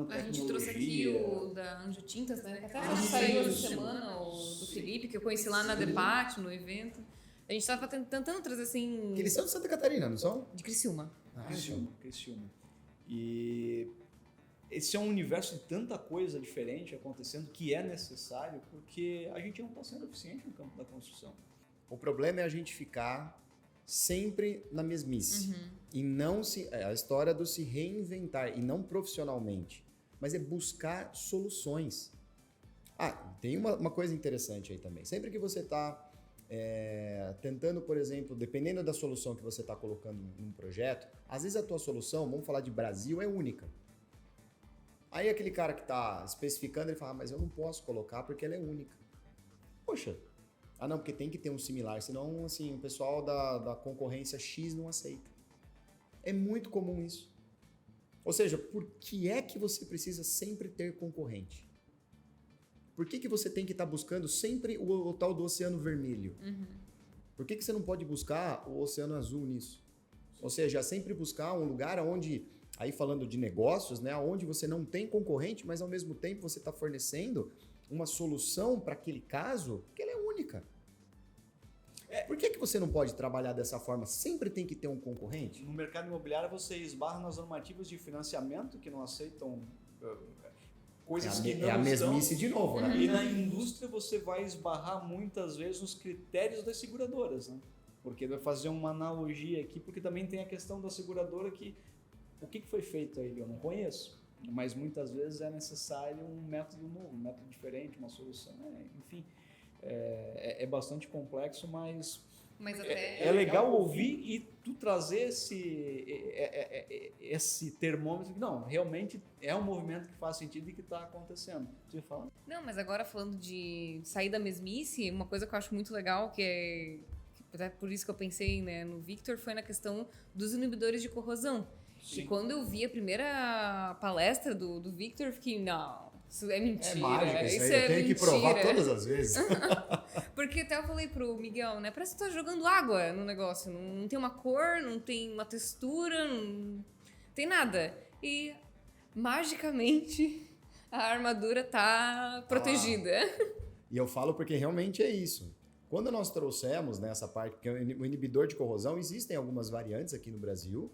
A gente trouxe aqui o da Anjo Tintas, né? Que até saiu essa semana, o do Felipe, que eu conheci lá na Debate, no evento. A gente estava tentando trazer assim. Que eles são de Santa Catarina, não são? De Criciúma. Criciúma. E esse é um universo de tanta coisa diferente acontecendo que é necessário, porque a gente não está sendo eficiente no campo da construção. O problema é a gente ficar sempre na mesmice. E não a história do se reinventar, e não profissionalmente, mas é buscar soluções. Tem uma coisa interessante aí também. Sempre que você está tentando, por exemplo, dependendo da solução que você está colocando num projeto, às vezes a tua solução, vamos falar de Brasil, é única. Aí aquele cara que está especificando, ele fala, mas eu não posso colocar porque ela é única. Poxa, não, porque tem que ter um similar, senão assim, o pessoal da concorrência X não aceita. É muito comum isso. Ou seja, por que é que você precisa sempre ter concorrente? Por que você tem que estar buscando sempre o tal do oceano vermelho? Por que você não pode buscar o oceano azul nisso? Ou seja, sempre buscar um lugar onde, aí falando de negócios, né, onde você não tem concorrente, mas ao mesmo tempo você está fornecendo uma solução para aquele caso que ela é única. Por que você não pode trabalhar dessa forma? Sempre tem que ter um concorrente? No mercado imobiliário você esbarra nas normativas de financiamento que não aceitam coisas que não É a mesmice estão. de novo, né? E na indústria você vai esbarrar muitas vezes nos critérios das seguradoras, né? Porque vai fazer uma analogia aqui, porque também tem a questão da seguradora que o que foi feito aí eu não conheço, mas muitas vezes é necessário um método novo, um método diferente, uma solução, enfim. É bastante complexo, mas até é legal ouvir e tu trazer esse termômetro que não, realmente é um movimento que faz sentido e que está acontecendo. Você fala? Não, mas agora falando de sair da mesmice, uma coisa que eu acho muito legal, que até por isso que eu pensei, né, no Victor, foi na questão dos inibidores de corrosão. Sim. E quando eu vi a primeira palestra do Victor, eu fiquei, não, isso é mentira. É mágica, isso aí é eu tenho que provar todas as vezes. Porque até eu falei pro Miguel, né? Parece que tu tá jogando água no negócio. Não tem uma cor, não tem uma textura, não tem nada. E magicamente A armadura tá protegida. E eu falo porque realmente é isso. Quando nós trouxemos nessa parte, porque o inibidor de corrosão, existem algumas variantes aqui no Brasil,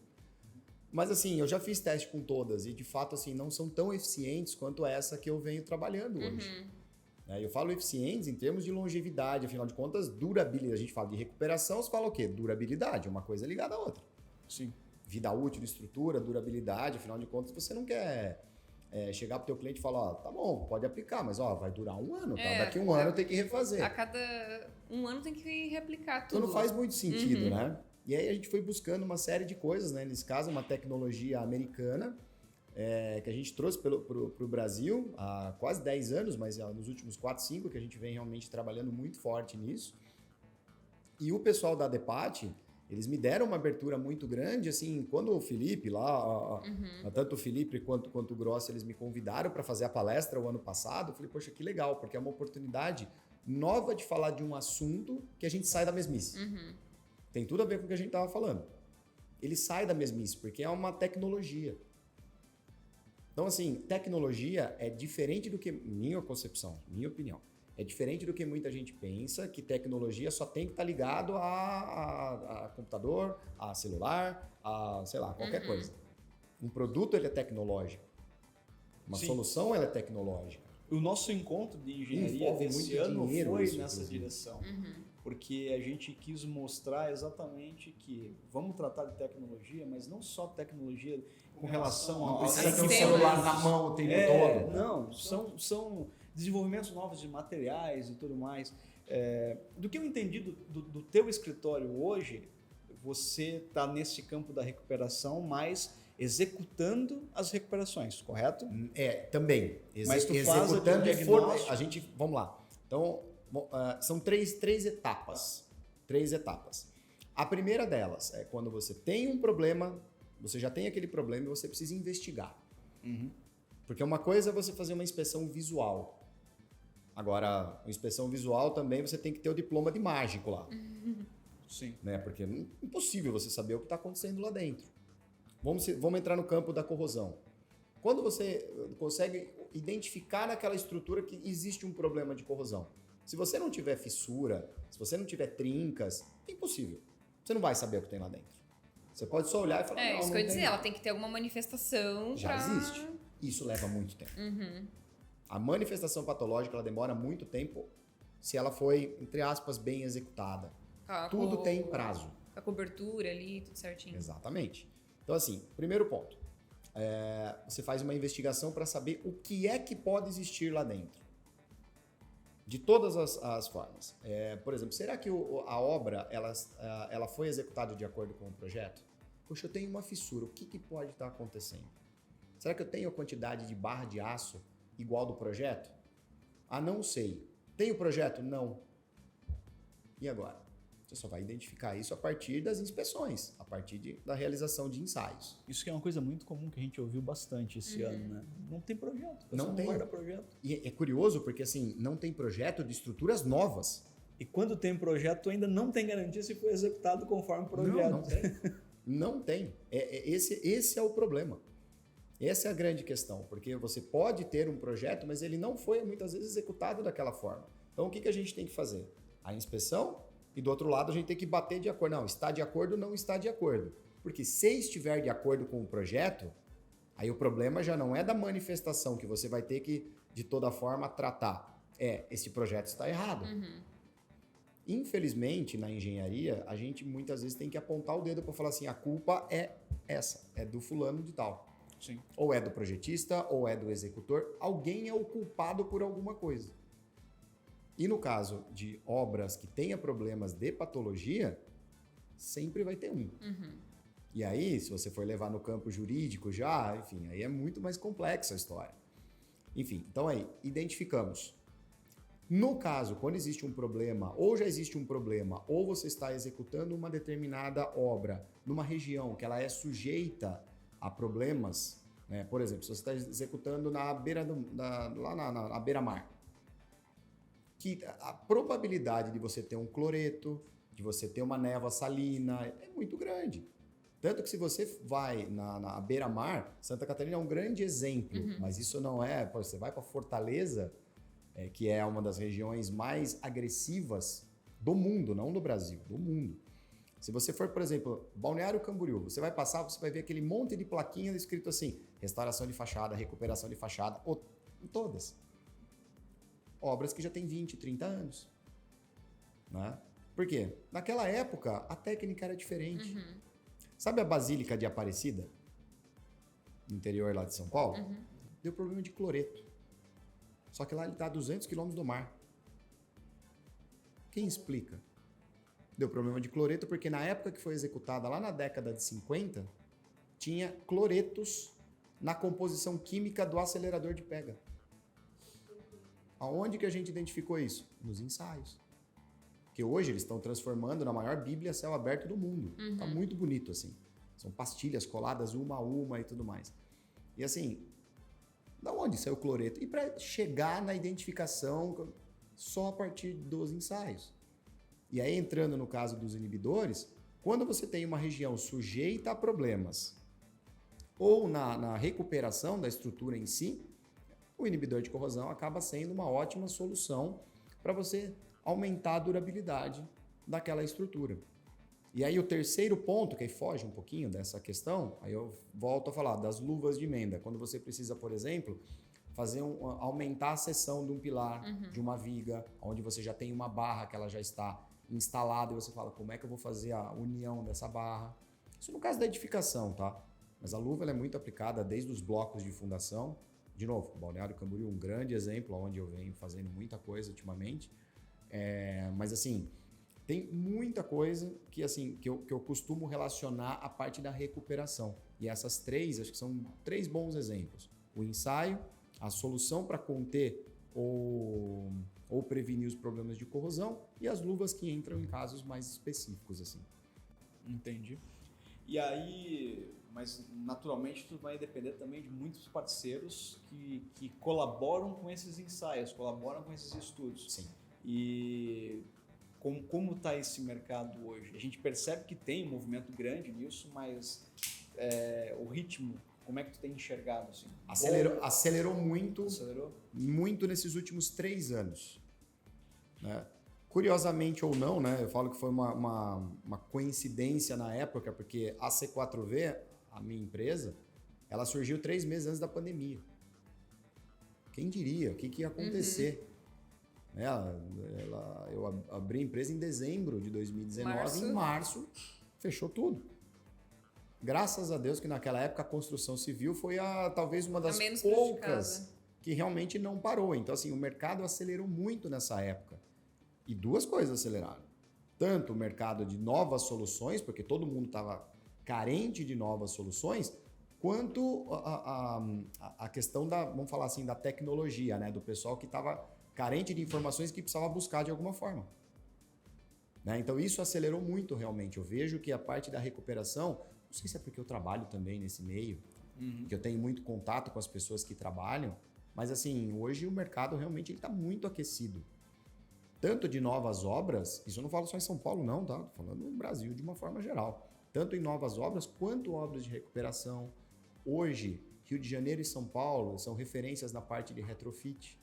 mas assim, eu já fiz teste com todas e de fato assim, não são tão eficientes quanto essa que eu venho trabalhando hoje. Eu falo eficientes em termos de longevidade, afinal de contas, durabilidade. A gente fala de recuperação, você fala o quê? Durabilidade, uma coisa ligada à outra. Sim. Vida útil, estrutura, durabilidade, afinal de contas, você não quer chegar pro teu cliente e falar, ó, tá bom, pode aplicar, mas ó, vai durar um ano, tá? Daqui um ano tem que refazer. A cada um ano tem que reaplicar tudo. Então não faz muito sentido, né? E aí a gente foi buscando uma série de coisas, né? Nesse caso, uma tecnologia americana que a gente trouxe pro Brasil há quase 10 anos, mas nos últimos 4, 5 que a gente vem realmente trabalhando muito forte nisso. E o pessoal da Depat, eles me deram uma abertura muito grande, assim, quando o Felipe lá, tanto o Felipe quanto o Grossi, eles me convidaram para fazer a palestra o ano passado, eu falei, poxa, que legal, porque é uma oportunidade nova de falar de um assunto que a gente sai da mesmice. Tem tudo a ver com o que a gente estava falando. Ele sai da mesmice, porque é uma tecnologia. Então, assim, tecnologia é diferente do que, minha concepção, minha opinião, é diferente do que muita gente pensa, que tecnologia só tem que estar ligado a computador, a celular, a, sei lá, qualquer coisa. Um produto, ele é tecnológico. Uma solução, ela é tecnológica. O nosso encontro de engenharia desse ano foi nessa direção. Porque a gente quis mostrar exatamente que vamos tratar de tecnologia, mas não só tecnologia com relação ao... Precisa ter um celular na mão o tempo todo. Não, são desenvolvimentos novos de materiais e tudo mais. Do que eu entendi do teu escritório hoje, você está nesse campo da recuperação, mas executando as recuperações, correto? Também. Mas tu executando faz diagnóstico. a gente, vamos lá. Então, são três etapas. A primeira delas é quando você tem um problema, você já tem aquele problema e você precisa investigar. Porque uma coisa é você fazer uma inspeção visual. Agora, a inspeção visual também você tem que ter o diploma de mágico lá. Sim. Né? Porque é impossível você saber o que está acontecendo lá dentro. Vamos entrar no campo da corrosão. Quando você consegue identificar naquela estrutura que existe um problema de corrosão, se você não tiver fissura, se você não tiver trincas, é impossível. Você não vai saber o que tem lá dentro. Você pode só olhar e falar, não, isso não que eu ia dizer, nada. ela tem que ter alguma manifestação Já existe. Isso leva muito tempo. A manifestação patológica, ela demora muito tempo se ela foi, entre aspas, bem executada. Tudo tem prazo. Com a cobertura ali, tudo certinho. Exatamente. Então, assim, primeiro ponto. Você faz uma investigação para saber o que é que pode existir lá dentro. De todas as formas. Por exemplo, será que a obra ela foi executada de acordo com o projeto? Poxa, eu tenho uma fissura, o que pode estar acontecendo? Será que eu tenho a quantidade de barra de aço igual do projeto? Não sei. Tem o projeto? Não. E agora? Você só vai identificar isso a partir das inspeções, a partir da realização de ensaios. Isso que é uma coisa muito comum que a gente ouviu bastante esse ano, né? Não tem projeto. Não tem. Guarda projeto. E é curioso porque, assim, não tem projeto de estruturas novas. E quando tem projeto, ainda não tem garantia se foi executado conforme o projeto. Não tem. Não tem. Esse é o problema. Essa é a grande questão, porque você pode ter um projeto, mas ele não foi, muitas vezes, executado daquela forma. Então, o que a gente tem que fazer? A inspeção, e do outro lado, a gente tem que bater de acordo. Não, está de acordo ou não está de acordo. Porque se estiver de acordo com o projeto, aí o problema já não é da manifestação que você vai ter que, de toda forma, tratar. Esse projeto está errado. Infelizmente, na engenharia, a gente muitas vezes tem que apontar o dedo para falar assim, a culpa é essa, é do fulano de tal. Sim. Ou é do projetista, ou é do executor. Alguém é o culpado por alguma coisa. E no caso de obras que tenha problemas de patologia, sempre vai ter um. E aí, se você for levar no campo jurídico já, enfim, aí é muito mais complexa a história. Enfim, então aí, identificamos. No caso, quando existe um problema, ou já existe um problema, ou você está executando uma determinada obra numa região que ela é sujeita a problemas, né? Por exemplo, se você está executando na beira lá na beira-mar, que a probabilidade de você ter um cloreto, de você ter uma névoa salina é muito grande. Tanto que se você vai na beira-mar, Santa Catarina é um grande exemplo, mas isso não é... Pô, você vai para Fortaleza, que é uma das regiões mais agressivas do mundo, não do Brasil, do mundo. Se você for, por exemplo, Balneário Camboriú, você vai passar, você vai ver aquele monte de plaquinhas escrito assim, restauração de fachada, recuperação de fachada, todas. Obras que já têm 20, 30 anos. Né? Por quê? Naquela época, a técnica era diferente. Sabe a Basílica de Aparecida? No interior lá de São Paulo? Deu problema de cloreto. Só que lá ele está a 200 quilômetros do mar. Quem explica? Deu problema de cloreto porque na época que foi executada, lá na década de 50, tinha cloretos na composição química do acelerador de pega. Aonde que a gente identificou isso? Nos ensaios. Que hoje eles estão transformando na maior bíblia a céu aberto do mundo. Tá muito bonito, assim. São pastilhas coladas uma a uma e tudo mais. E assim, da onde saiu o cloreto? E para chegar na identificação só a partir dos ensaios. E aí, entrando no caso dos inibidores, quando você tem uma região sujeita a problemas ou na recuperação da estrutura em si, o inibidor de corrosão acaba sendo uma ótima solução para você aumentar a durabilidade daquela estrutura. E aí o terceiro ponto, que aí foge um pouquinho dessa questão, aí eu volto a falar das luvas de emenda. Quando você precisa, por exemplo, aumentar a seção de um pilar, de uma viga, onde você já tem uma barra que ela já está instalada, e você fala, como é que eu vou fazer a união dessa barra? Isso no caso da edificação, tá? Mas a luva ela é muito aplicada desde os blocos de fundação. De novo, Balneário Camboriú, um grande exemplo, onde eu venho fazendo muita coisa ultimamente. Mas assim, tem muita coisa que, assim, que eu costumo relacionar à parte da recuperação. E essas três, acho que são 3 bons exemplos. O ensaio, a solução para conter ou prevenir os problemas de corrosão e as luvas que entram em casos mais específicos, assim. Entendi. E aí, mas naturalmente tudo vai depender também de muitos parceiros que colaboram com esses ensaios, colaboram com esses estudos. Sim. E como está esse mercado hoje? A gente percebe que tem um movimento grande nisso, mas o ritmo, como é que tu tem enxergado? Assim? Acelerou muito, Acelerou? Muito nesses últimos 3 anos. Né? Curiosamente ou não, né? Eu falo que foi uma coincidência na época, porque a C4V, a minha empresa, ela surgiu 3 meses antes da pandemia. Quem diria? O que ia acontecer? Eu abri a empresa em dezembro de 2019, em março fechou tudo. Graças a Deus que naquela época a construção civil foi talvez uma das poucas que realmente não parou. Então assim, o mercado acelerou muito nessa época. E 2 coisas aceleraram. Tanto o mercado de novas soluções, porque todo mundo estava carente de novas soluções, quanto a questão vamos falar assim, da tecnologia, né? Do pessoal que estava carente de informações que precisava buscar de alguma forma. Né? Então isso acelerou muito realmente. Eu vejo que a parte da recuperação, não sei se é porque eu trabalho também nesse meio, que eu tenho muito contato com as pessoas que trabalham, mas assim, hoje o mercado realmente está muito aquecido. Tanto de novas obras, isso eu não falo só em São Paulo não, tá? Estou falando no Brasil de uma forma geral. Tanto em novas obras quanto obras de recuperação. Hoje, Rio de Janeiro e São Paulo são referências na parte de retrofit.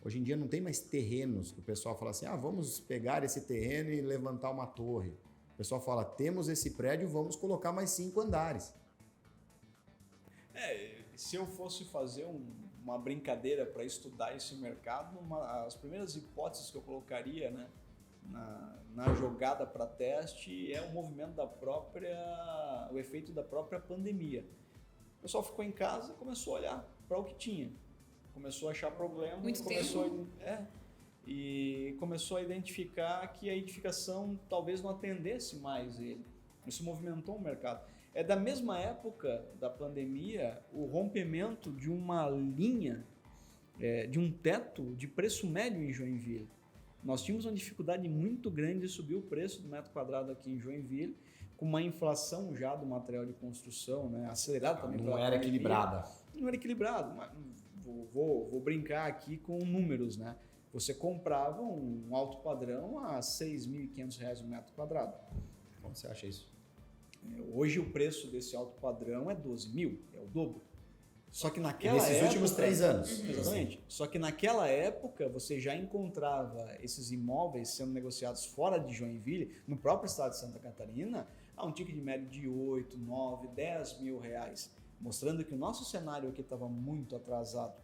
Hoje em dia não tem mais terrenos que o pessoal fala assim, vamos pegar esse terreno e levantar uma torre. O pessoal fala, temos esse prédio, vamos colocar mais 5 andares. Se eu fosse fazer uma brincadeira para estudar esse mercado, as primeiras hipóteses que eu colocaria, né, na jogada para teste é o movimento o efeito da própria pandemia. O pessoal ficou em casa e começou a olhar para o que tinha. Começou a achar problema, e começou a identificar que a edificação talvez não atendesse mais ele. Isso movimentou o mercado. É da mesma época da pandemia o rompimento de uma linha, de um teto de preço médio em Joinville. Nós tínhamos uma dificuldade muito grande de subir o preço do metro quadrado aqui em Joinville, com uma inflação já do material de construção, né, acelerada também. Não era equilibrada. Não era equilibrado, mas vou brincar aqui com números, né? Você comprava um alto padrão a R$ 6.500 o metro quadrado. Como você acha isso? Hoje o preço desse alto padrão é 12 mil, é o dobro. Só que naquela Nesses época... últimos 3 anos. Exatamente. Só que naquela época você já encontrava esses imóveis sendo negociados fora de Joinville, no próprio estado de Santa Catarina, a um ticket médio de 8, 9, 10 mil reais. Mostrando que o nosso cenário aqui estava muito atrasado.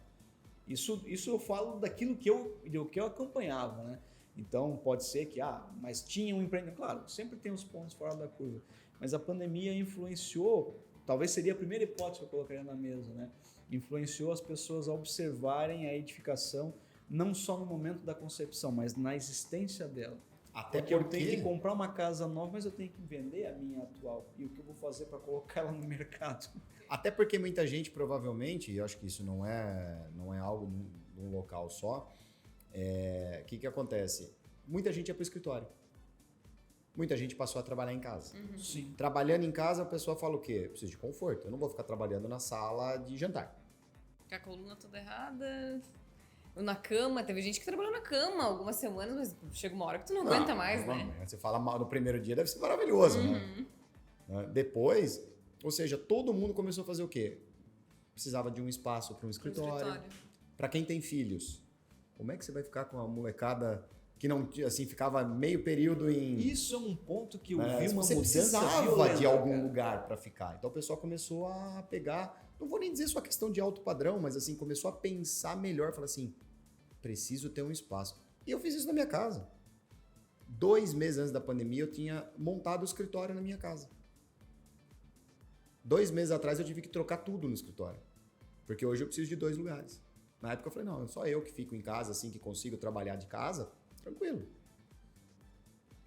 Isso eu falo daquilo que eu acompanhava, né? Então pode ser que, mas tinha um empreendimento. Claro, sempre tem os pontos fora da curva. Mas a pandemia influenciou, talvez seria a primeira hipótese que eu colocaria na mesa, né? Influenciou as pessoas a observarem a edificação não só no momento da concepção, mas na existência dela. Até porque eu tenho que comprar uma casa nova, mas eu tenho que vender a minha atual. E o que eu vou fazer para colocar ela no mercado? Até porque muita gente provavelmente, e eu acho que isso não é algo num local só, o que acontece? Muita gente é para o escritório. Muita gente passou a trabalhar em casa. Sim. Trabalhando em casa, a pessoa fala o quê? Eu preciso de conforto. Eu não vou ficar trabalhando na sala de jantar. Com a coluna toda errada. Na cama, teve gente que trabalhou na cama algumas semanas, mas chega uma hora que tu não aguenta mais, né? Você fala mal no primeiro dia, deve ser maravilhoso, né? Depois, ou seja, todo mundo começou a fazer o quê? Precisava de um espaço para um escritório. Para quem tem filhos, como é que você vai ficar com a molecada que não, assim, ficava meio período em... Isso é um ponto que eu vi uma você mudança precisava violenta, de algum lugar para ficar. Então o pessoal começou a pegar, não vou nem dizer só questão de alto padrão, mas assim, começou a pensar melhor, falar assim, preciso ter um espaço. E eu fiz isso na minha casa. 2 meses antes da pandemia, eu tinha montado o escritório na minha casa. 2 meses atrás, eu tive que trocar tudo no escritório. Porque hoje eu preciso de 2 lugares. Na época eu falei, não, só eu que fico em casa, assim, que consigo trabalhar de casa, tranquilo.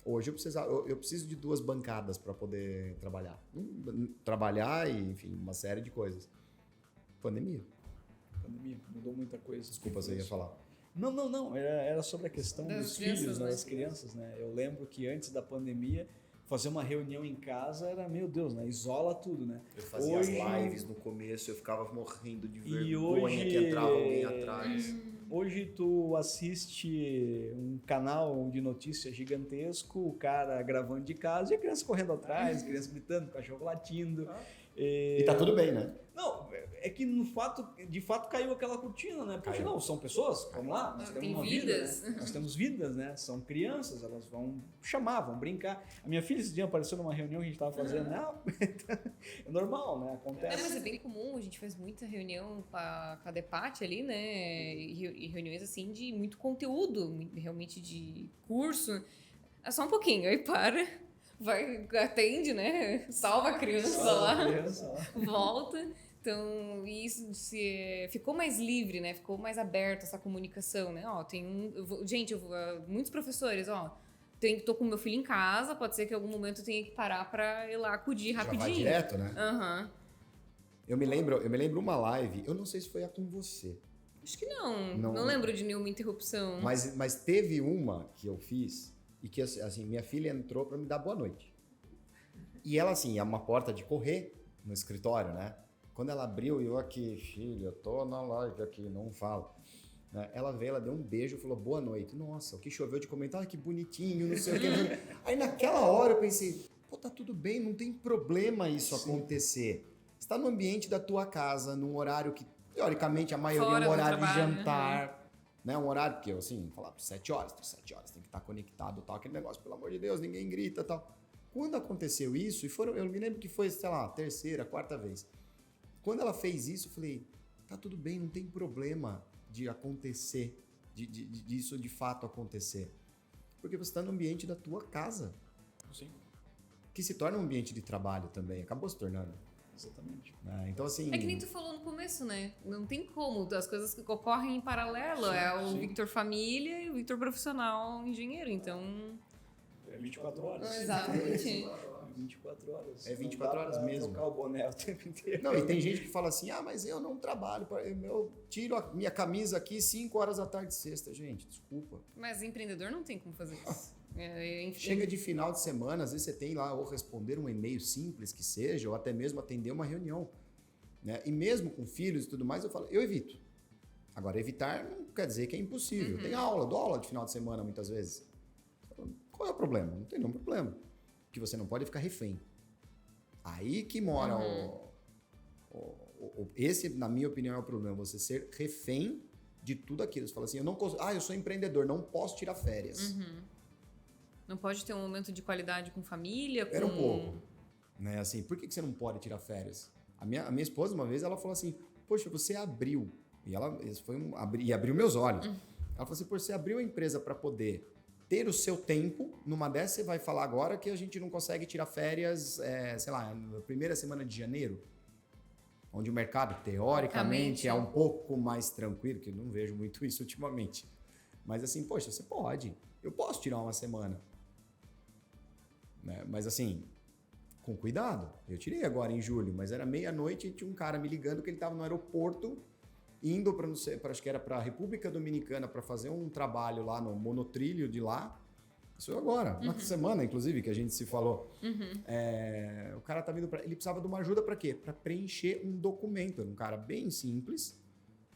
Hoje eu preciso de 2 bancadas para poder trabalhar. Trabalhar e, enfim, uma série de coisas. Pandemia. Pandemia mudou muita coisa. Desculpa, você ia falar. Não. Era sobre a questão dos filhos, né? das crianças, né? Eu lembro que antes da pandemia, fazer uma reunião em casa era, meu Deus, né? Isola tudo, né? Eu fazia as lives no começo, eu ficava morrendo de vergonha que entrava alguém atrás. Hoje tu assiste um canal de notícias gigantesco, o cara gravando de casa e a criança correndo atrás, criança gritando, cachorro latindo. E tá tudo bem, né? Não, é que de fato caiu aquela cortina, né? Porque não, são pessoas, vamos lá, nós temos uma vidas. vida, né? Nós temos vidas, né? São crianças, elas vão chamar, vão brincar. A minha filha esse dia apareceu numa reunião que a gente estava fazendo, não, é normal, né? Acontece. Mas é bem comum, a gente faz muita reunião com a Depate ali, né? E reuniões assim de muito conteúdo, realmente de curso. É só um pouquinho, aí para. Vai, atende, né? Salva a criança lá. Volta. Então, isso ficou mais livre, né? Ficou mais aberto essa comunicação, né? Muitos professores, tô com meu filho em casa, pode ser que em algum momento eu tenha que parar para ir lá acudir rapidinho. Já vai direto, né? Uhum. Eu me lembro uma live, eu não sei se foi a com você. Acho que não lembro de nenhuma interrupção. Mas teve uma que eu fiz e que, assim, minha filha entrou para me dar boa noite. E ela, assim, é uma porta de correr no escritório, né? Quando ela abriu, eu aqui, filha, tô na live aqui, não falo. Ela veio, ela deu um beijo, falou boa noite. Nossa, o que choveu de comentário, que bonitinho, não sei o que. Aí naquela hora eu pensei, pô, tá tudo bem, não tem problema isso acontecer. Você tá no ambiente da tua casa, num horário que, teoricamente, a maioria é um horário de jantar. Né, um horário que eu, assim, falar 7 horas, tem que estar conectado, tal, aquele negócio, pelo amor de Deus, ninguém grita, tal. Quando aconteceu isso, eu me lembro que foi, sei lá, 3ª, 4ª vez. Quando ela fez isso, eu falei, tá tudo bem, não tem problema de acontecer, disso de fato acontecer. Porque você está no ambiente da tua casa. Sim. Que se torna um ambiente de trabalho também, acabou se tornando. Exatamente. Então, assim... É que nem tu falou no começo, né? Não tem como, as coisas que ocorrem em paralelo. Sim. Victor família e o Victor profissional engenheiro, então... É 24 horas. Exatamente. 24 horas. É 24 horas mesmo. Trocar o boné o tempo inteiro. Não, e tem gente que fala assim, mas eu não trabalho, eu tiro a minha camisa aqui 5 horas da tarde de sexta. Gente, desculpa. Mas empreendedor não tem como fazer isso. Chega de final de semana, às vezes você tem lá ou responder um e-mail simples que seja, ou até mesmo atender uma reunião. Né? E mesmo com filhos e tudo mais, eu evito. Agora, evitar não quer dizer que é impossível. Tem dou aula de final de semana muitas vezes. Qual é o problema? Não tem nenhum problema. Que você não pode ficar refém. Aí que mora esse, na minha opinião, é o problema. Você ser refém de tudo aquilo. Você fala assim, eu sou empreendedor, não posso tirar férias. Não pode ter um momento de qualidade com família? Era um pouco. Né? Assim, por que você não pode tirar férias? A minha esposa, uma vez, ela falou assim, poxa, você abriu. E abriu meus olhos. Ela falou assim, poxa, você abriu a empresa para poder ter o seu tempo. Numa dessas, você vai falar agora que a gente não consegue tirar férias, sei lá, na primeira semana de janeiro, onde o mercado, teoricamente, é um pouco mais tranquilo, que eu não vejo muito isso ultimamente. Mas assim, poxa, você pode. Eu posso tirar uma semana. Né? Mas assim, com cuidado. Eu tirei agora em julho, mas era meia-noite e tinha um cara me ligando que ele estava no aeroporto indo para, acho que era para a República Dominicana para fazer um trabalho lá no monotrilho de lá. Isso agora, na semana, inclusive, que a gente se falou. O cara tá vindo ele precisava de uma ajuda para quê? Para preencher um documento. Era um cara bem simples,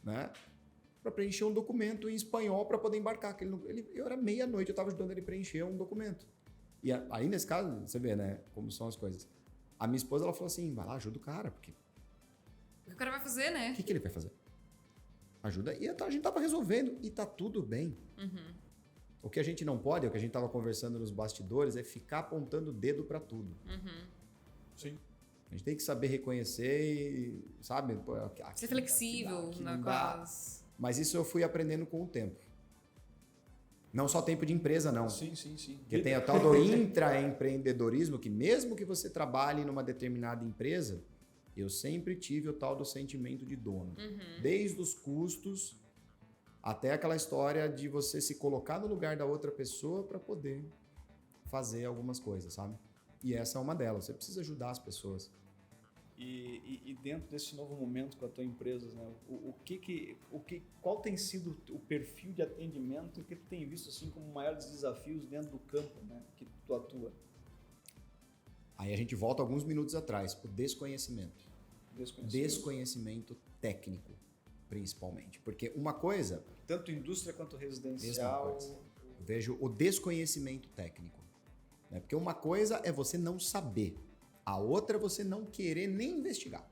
né? Para preencher um documento em espanhol para poder embarcar. Eu era meia-noite, eu estava ajudando ele a preencher um documento. E aí, nesse caso, você vê, né? Como são as coisas. A minha esposa, ela falou assim, vai lá, ajuda o cara, porque... O que o cara vai fazer, né? O que ele vai fazer? Ajuda. E a gente tava resolvendo e tá tudo bem. O que a gente não pode, o que a gente tava conversando nos bastidores, é ficar apontando o dedo para tudo. Sim. A gente tem que saber reconhecer e, sabe? Ser flexível na quase. Mas isso eu fui aprendendo com o tempo. Não só tempo de empresa, não. Sim. Porque tem o tal do intraempreendedorismo, que mesmo que você trabalhe numa determinada empresa, eu sempre tive o tal do sentimento de dono. Desde os custos até aquela história de você se colocar no lugar da outra pessoa para poder fazer algumas coisas, sabe? E essa é uma delas. Você precisa ajudar as pessoas. E dentro desse novo momento com a tua empresa, né, qual tem sido o perfil de atendimento que tu tem visto assim como maiores desafios dentro do campo, né, que tu atua? Aí a gente volta alguns minutos atrás, o desconhecimento. Desconhecimento técnico, principalmente. Porque uma coisa... Tanto indústria quanto residencial... Eu vejo o desconhecimento técnico. Né? Porque uma coisa é você não saber. A outra é você não querer nem investigar.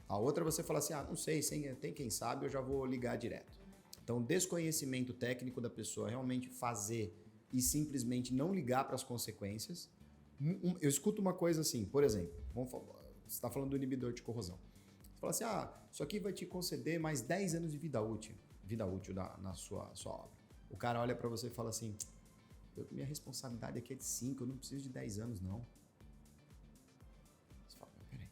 A outra é você falar assim, não sei, tem quem sabe, eu já vou ligar direto. Então, o desconhecimento técnico da pessoa realmente fazer e simplesmente não ligar para as consequências. Eu escuto uma coisa assim, por exemplo, você está falando do inibidor de corrosão. Você fala assim, isso aqui vai te conceder mais 10 anos de vida útil na sua obra. O cara olha para você e fala assim, minha responsabilidade aqui é de 5, eu não preciso de 10 anos, não. Você fala, peraí,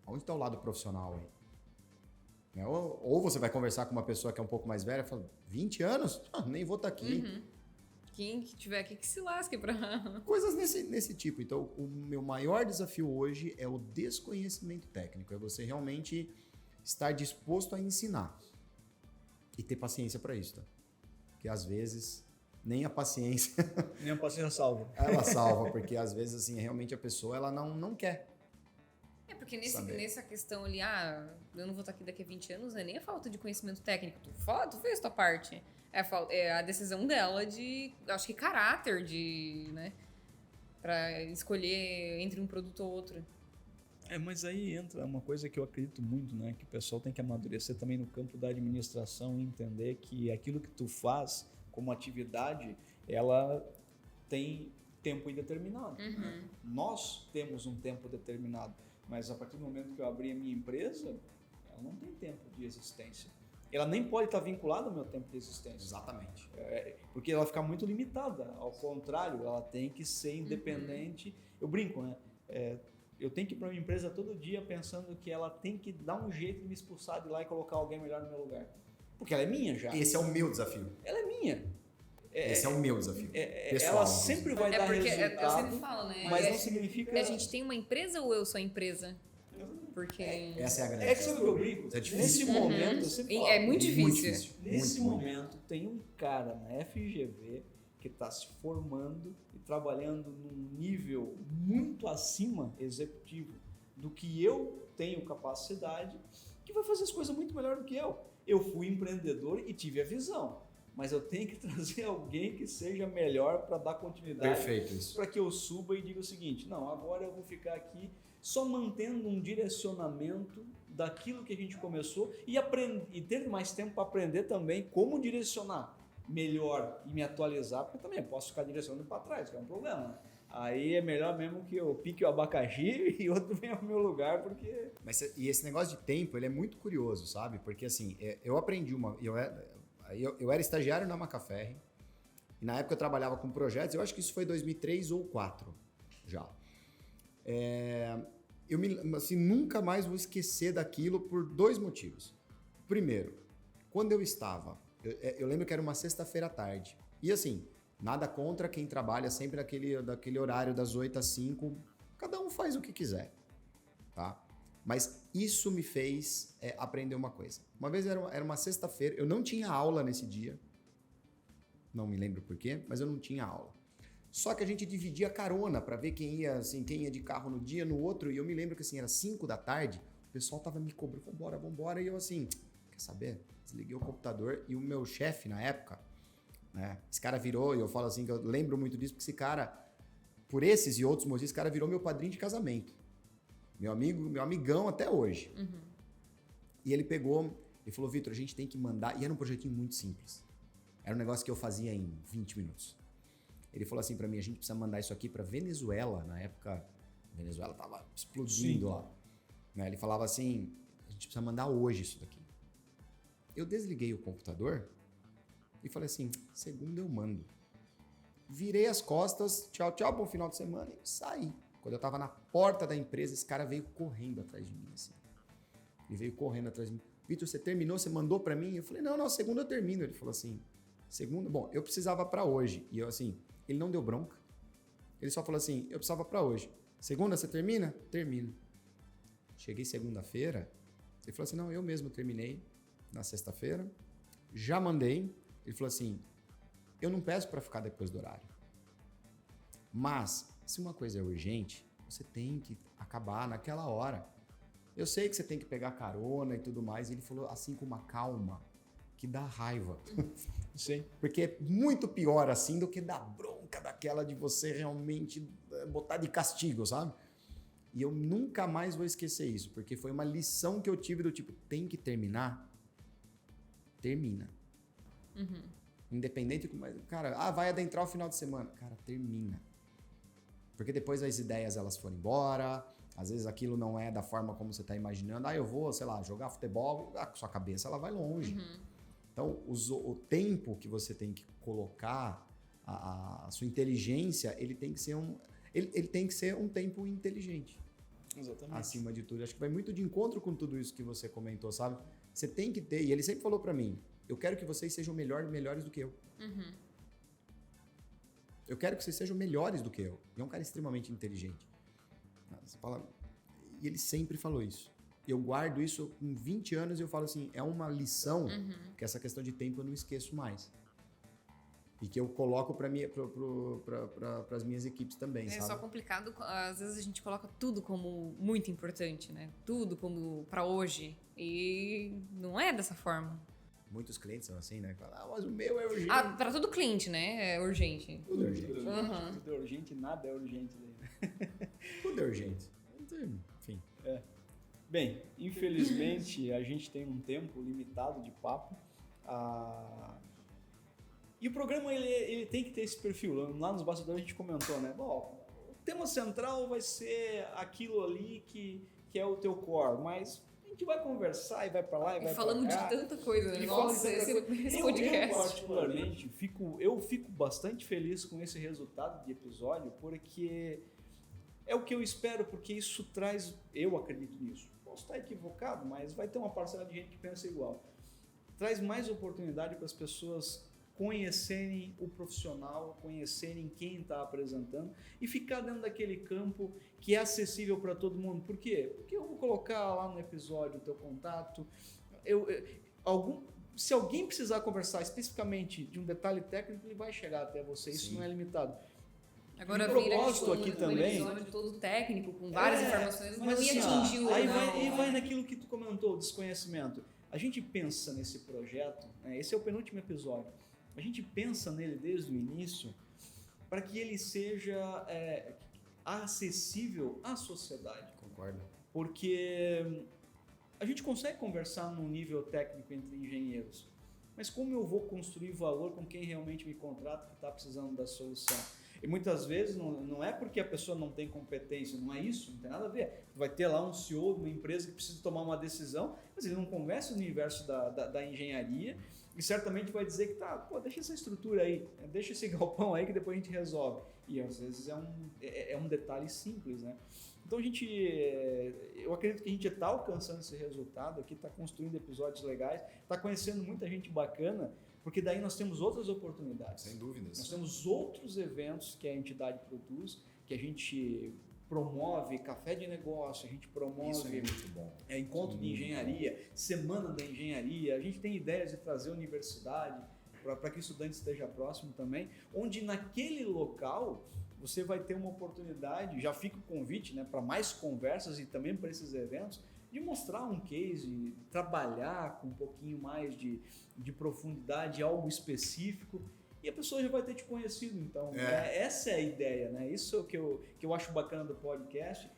onde está o lado profissional aí? Ou você vai conversar com uma pessoa que é um pouco mais velha e fala, 20 anos? Nem vou estar aqui. Quem que tiver aqui que se lasque pra... Coisas nesse tipo. Então, o meu maior desafio hoje é o desconhecimento técnico. É você realmente estar disposto a ensinar. E ter paciência para isso, tá? Porque às vezes, nem a paciência... Nem a paciência salva. Ela salva, porque às vezes, assim, realmente a pessoa, ela não quer. Porque nessa questão ali, eu não vou estar aqui daqui a 20 anos, não é nem a falta de conhecimento técnico. Tu fez tua parte. É a decisão dela de, acho que caráter né? Pra escolher entre um produto ou outro. Mas aí entra uma coisa que eu acredito muito, né? Que o pessoal tem que amadurecer também no campo da administração e entender que aquilo que tu faz como atividade, ela tem tempo indeterminado. Né? Nós temos um tempo determinado, mas a partir do momento que eu abri a minha empresa, ela não tem tempo de existência. Ela nem pode estar vinculada ao meu tempo de existência. Exatamente. Porque ela fica muito limitada. Ao contrário, ela tem que ser independente. Eu brinco, né? Eu tenho que ir para uma empresa todo dia pensando que ela tem que dar um jeito de me expulsar de lá e colocar alguém melhor no meu lugar. Porque ela é minha já. Esse é o meu desafio. Ela é minha. Esse é o meu desafio. Pessoal, ela sempre vai dar resultado. Eu sempre falo, né? Mas não significa... A gente tem uma empresa ou eu sou a empresa? Porque... Essa é a grande que sabe o que eu brinco? É difícil. Nesse momento, eu sempre falo, é muito difícil. Nesse momento, tem um cara na FGV que está se formando e trabalhando num nível muito acima executivo do que eu tenho capacidade, que vai fazer as coisas muito melhor do que eu. Eu fui empreendedor e tive a visão. mas eu tenho que trazer alguém que seja melhor para dar continuidade. Perfeito isso. Para que eu suba e diga o seguinte, não, agora eu vou ficar aqui só mantendo um direcionamento daquilo que a gente começou e ter mais tempo para aprender também como direcionar melhor e me atualizar, porque também eu posso ficar direcionando para trás, que é um problema, né? Aí é melhor mesmo que eu pique o abacaxi e outro venha ao meu lugar, porque... E esse negócio de tempo, ele é muito curioso, sabe? Porque assim, eu aprendi eu era estagiário na Macaferri, e na época eu trabalhava com projetos, eu acho que isso foi 2003 ou 2004 já. Eu assim, nunca mais vou esquecer daquilo por 2 motivos. Primeiro, quando eu lembro que era uma sexta-feira à tarde, e assim, nada contra quem trabalha sempre daquele horário das 8 às 5, cada um faz o que quiser, tá? Mas isso me fez aprender uma coisa. Uma vez era uma sexta-feira, eu não tinha aula nesse dia, não me lembro por quê, mas eu não tinha aula. Só que a gente dividia carona para ver quem ia de carro no dia, no outro, e eu me lembro que assim, era 5 da tarde, o pessoal tava me cobrando, vambora, e eu assim, quer saber? Desliguei o computador e o meu chefe na época, né, esse cara virou, e eu falo assim, que eu lembro muito disso, porque esse cara, por esses e outros motivos, esse cara virou meu padrinho de casamento. Meu amigão até hoje. Uhum. E ele falou, Vitor, a gente tem que mandar, e era um projetinho muito simples. Era um negócio que eu fazia em 20 minutos. Ele falou assim pra mim, a gente precisa mandar isso aqui pra Venezuela. Na época, a Venezuela tava explodindo lá. Né? Ele falava assim, a gente precisa mandar hoje isso daqui. Eu desliguei o computador e falei assim, segunda eu mando. Virei as costas, tchau, bom final de semana, e saí. Quando eu tava na porta da empresa, esse cara veio correndo atrás de mim, assim. Ele veio correndo atrás de mim. Vitor, você terminou? Você mandou pra mim? Eu falei, não, segunda eu termino. Ele falou assim, segunda? Bom, eu precisava pra hoje. E eu assim, ele não deu bronca. Ele só falou assim, eu precisava pra hoje. Segunda você termina? Termino. Cheguei segunda-feira, ele falou assim, não, eu mesmo terminei na sexta-feira, já mandei. Ele falou assim, eu não peço pra ficar depois do horário. Mas, se uma coisa é urgente, você tem que acabar naquela hora. Eu sei que você tem que pegar carona e tudo mais. E ele falou assim com uma calma que dá raiva. Sim. Porque é muito pior assim do que dar bronca daquela de você realmente botar de castigo, sabe? E eu nunca mais vou esquecer isso, porque foi uma lição que eu tive do tipo, tem que terminar? Termina. Uhum. Independente, cara, vai adentrar o final de semana. Cara, termina. Porque depois as ideias elas foram embora, às vezes aquilo não é da forma como você está imaginando. Eu vou, sei lá, jogar futebol, a sua cabeça ela vai longe. Uhum. Então, o tempo que você tem que colocar, a sua inteligência, ele tem que ser ele tem que ser um tempo inteligente. Exatamente. Acima de tudo. Acho que vai muito de encontro com tudo isso que você comentou, sabe? Você tem que ter, e ele sempre falou para mim, eu quero que vocês sejam melhores do que eu. Uhum. Eu quero que vocês sejam melhores do que eu. E é um cara extremamente inteligente. Você fala, e ele sempre falou isso. Eu guardo isso com 20 anos e eu falo assim, é uma lição que essa questão de tempo eu não esqueço mais. E que eu coloco para as minhas equipes também, sabe? É só complicado, às vezes a gente coloca tudo como muito importante, né? Tudo como para hoje. E não é dessa forma. Muitos clientes são assim, né? Falam, mas o meu é urgente. Para todo cliente, né? É urgente. Tudo é urgente. Tudo é urgente, nada é urgente. Tudo é urgente. Enfim. Bem, infelizmente a gente tem um tempo limitado de papo. E o programa ele tem que ter esse perfil. Lá nos bastidores a gente comentou, né? Bom, o tema central vai ser aquilo ali que é o teu core, mas a gente vai conversar e vai pra lá e vai pra cá. Falamos de tanta coisa, né? Nossa, esse podcast. Eu particularmente fico bastante feliz com esse resultado de episódio, porque é o que eu espero, porque isso traz, eu acredito nisso. Posso estar equivocado, mas vai ter uma parcela de gente que pensa igual. Traz mais oportunidade para as pessoas conhecerem o profissional, conhecerem quem está apresentando e ficar dentro daquele campo que é acessível para todo mundo. Por quê? Porque eu vou colocar lá no episódio o teu contato. Se alguém precisar conversar especificamente de um detalhe técnico, ele vai chegar até você. Sim. Isso não é limitado. Agora propósito aqui também. Episódio todo técnico, com várias informações, não ia atingir o... Aí vai naquilo que tu comentou, o desconhecimento. A gente pensa nesse projeto, né, esse é o penúltimo episódio, a gente pensa nele desde o início para que ele seja acessível à sociedade. Concordo. Porque a gente consegue conversar num nível técnico entre engenheiros, mas como eu vou construir valor com quem realmente me contrata que está precisando da solução? E muitas vezes não é porque a pessoa não tem competência, não é isso, não tem nada a ver. Vai ter lá um CEO de uma empresa que precisa tomar uma decisão, mas ele não conhece o universo da engenharia e certamente vai dizer que deixa essa estrutura aí, deixa esse galpão aí que depois a gente resolve. E às vezes é um detalhe simples, né? Então eu acredito que a gente está alcançando esse resultado aqui, está construindo episódios legais, está conhecendo muita gente bacana, porque daí nós temos outras oportunidades. Sem dúvidas. Nós temos outros eventos que a entidade produz, que a gente promove café de negócio, a gente promove Isso é muito bom. encontro de engenharia, semana da engenharia, a gente tem ideias de trazer universidade para que o estudante esteja próximo também, onde naquele local você vai ter uma oportunidade, já fica o convite, né, para mais conversas e também para esses eventos, de mostrar um case, trabalhar com um pouquinho mais de profundidade, algo específico, e a pessoa já vai ter te conhecido. Então, essa é a ideia, né? Isso é o que eu acho bacana do podcast,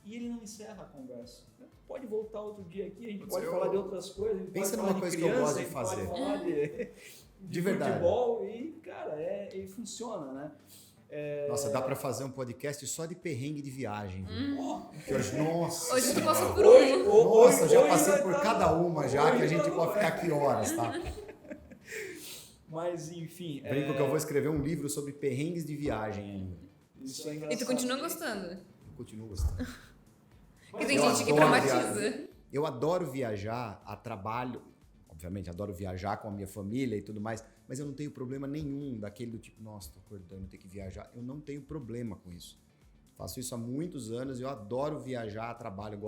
e ele não encerra a conversa. Pode voltar outro dia aqui, a gente pode falar de outras coisas, a gente pensa pode numa falar coisa de que eu criança, gosto de fazer. pode falar de verdade. futebol, e, cara, e funciona, né? Nossa, dá pra fazer um podcast só de perrengue de viagem. Hoje, nossa. Hoje tu passou por Nossa, eu já hoje passei vai por tá- cada uma já, que a hoje gente vai- pode ficar aqui horas, tá? Mas, enfim... Brinco que eu vou escrever um livro sobre perrengues de viagem ainda. Isso é E engraçado. tu continua gostando? Eu continuo gostando. Porque tem Eu gente que adoro traumatiza. Eu adoro viajar a trabalho, obviamente adoro viajar com a minha família e tudo mais, mas eu não tenho problema nenhum daquele do tipo, nossa, tô acordando, tenho que viajar. Eu não tenho problema com isso. Faço isso há muitos anos, eu adoro viajar a trabalho,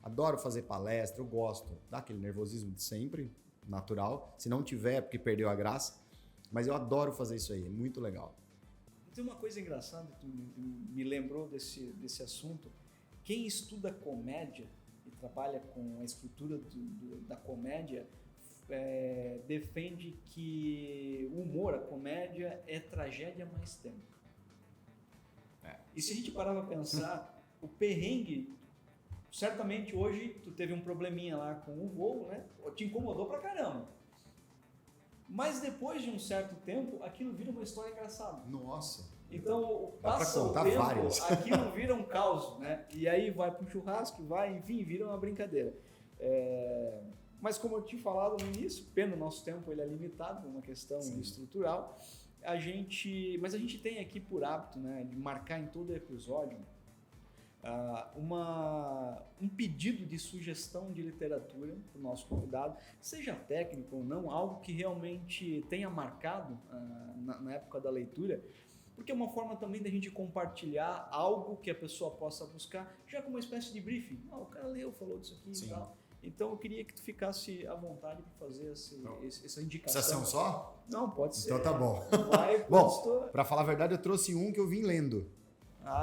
adoro fazer palestra, eu gosto. Dá aquele nervosismo de sempre, natural. Se não tiver, é porque perdeu a graça. Mas eu adoro fazer isso aí, é muito legal. Tem uma coisa engraçada que me lembrou desse assunto. Quem estuda comédia e trabalha com a estrutura da comédia defende que o humor, a comédia, é tragédia mais tempo. E se a gente parar para pensar, o perrengue, certamente hoje tu teve um probleminha lá com o voo, né? Te incomodou pra caramba. Mas depois de um certo tempo, aquilo vira uma história engraçada. Nossa. Então, Dá pra passa o contar tempo, várias. aquilo vira um caos, né? E aí vai pro churrasco, enfim, vira uma brincadeira. Mas como eu tinha falado no início, pena o nosso tempo, ele é limitado, uma questão estrutural. Mas a gente tem aqui por hábito, né, de marcar em todo episódio um pedido de sugestão de literatura para o nosso convidado, seja técnico ou não, algo que realmente tenha marcado na época da leitura, porque é uma forma também da gente compartilhar algo que a pessoa possa buscar, já como uma espécie de briefing. O cara leu, falou disso aqui e tal. Então eu queria que tu ficasse à vontade para fazer essa indicação. Precisa ser um só? Não, pode ser. Então tá bom. Bom, para falar a verdade, eu trouxe um que eu vim lendo.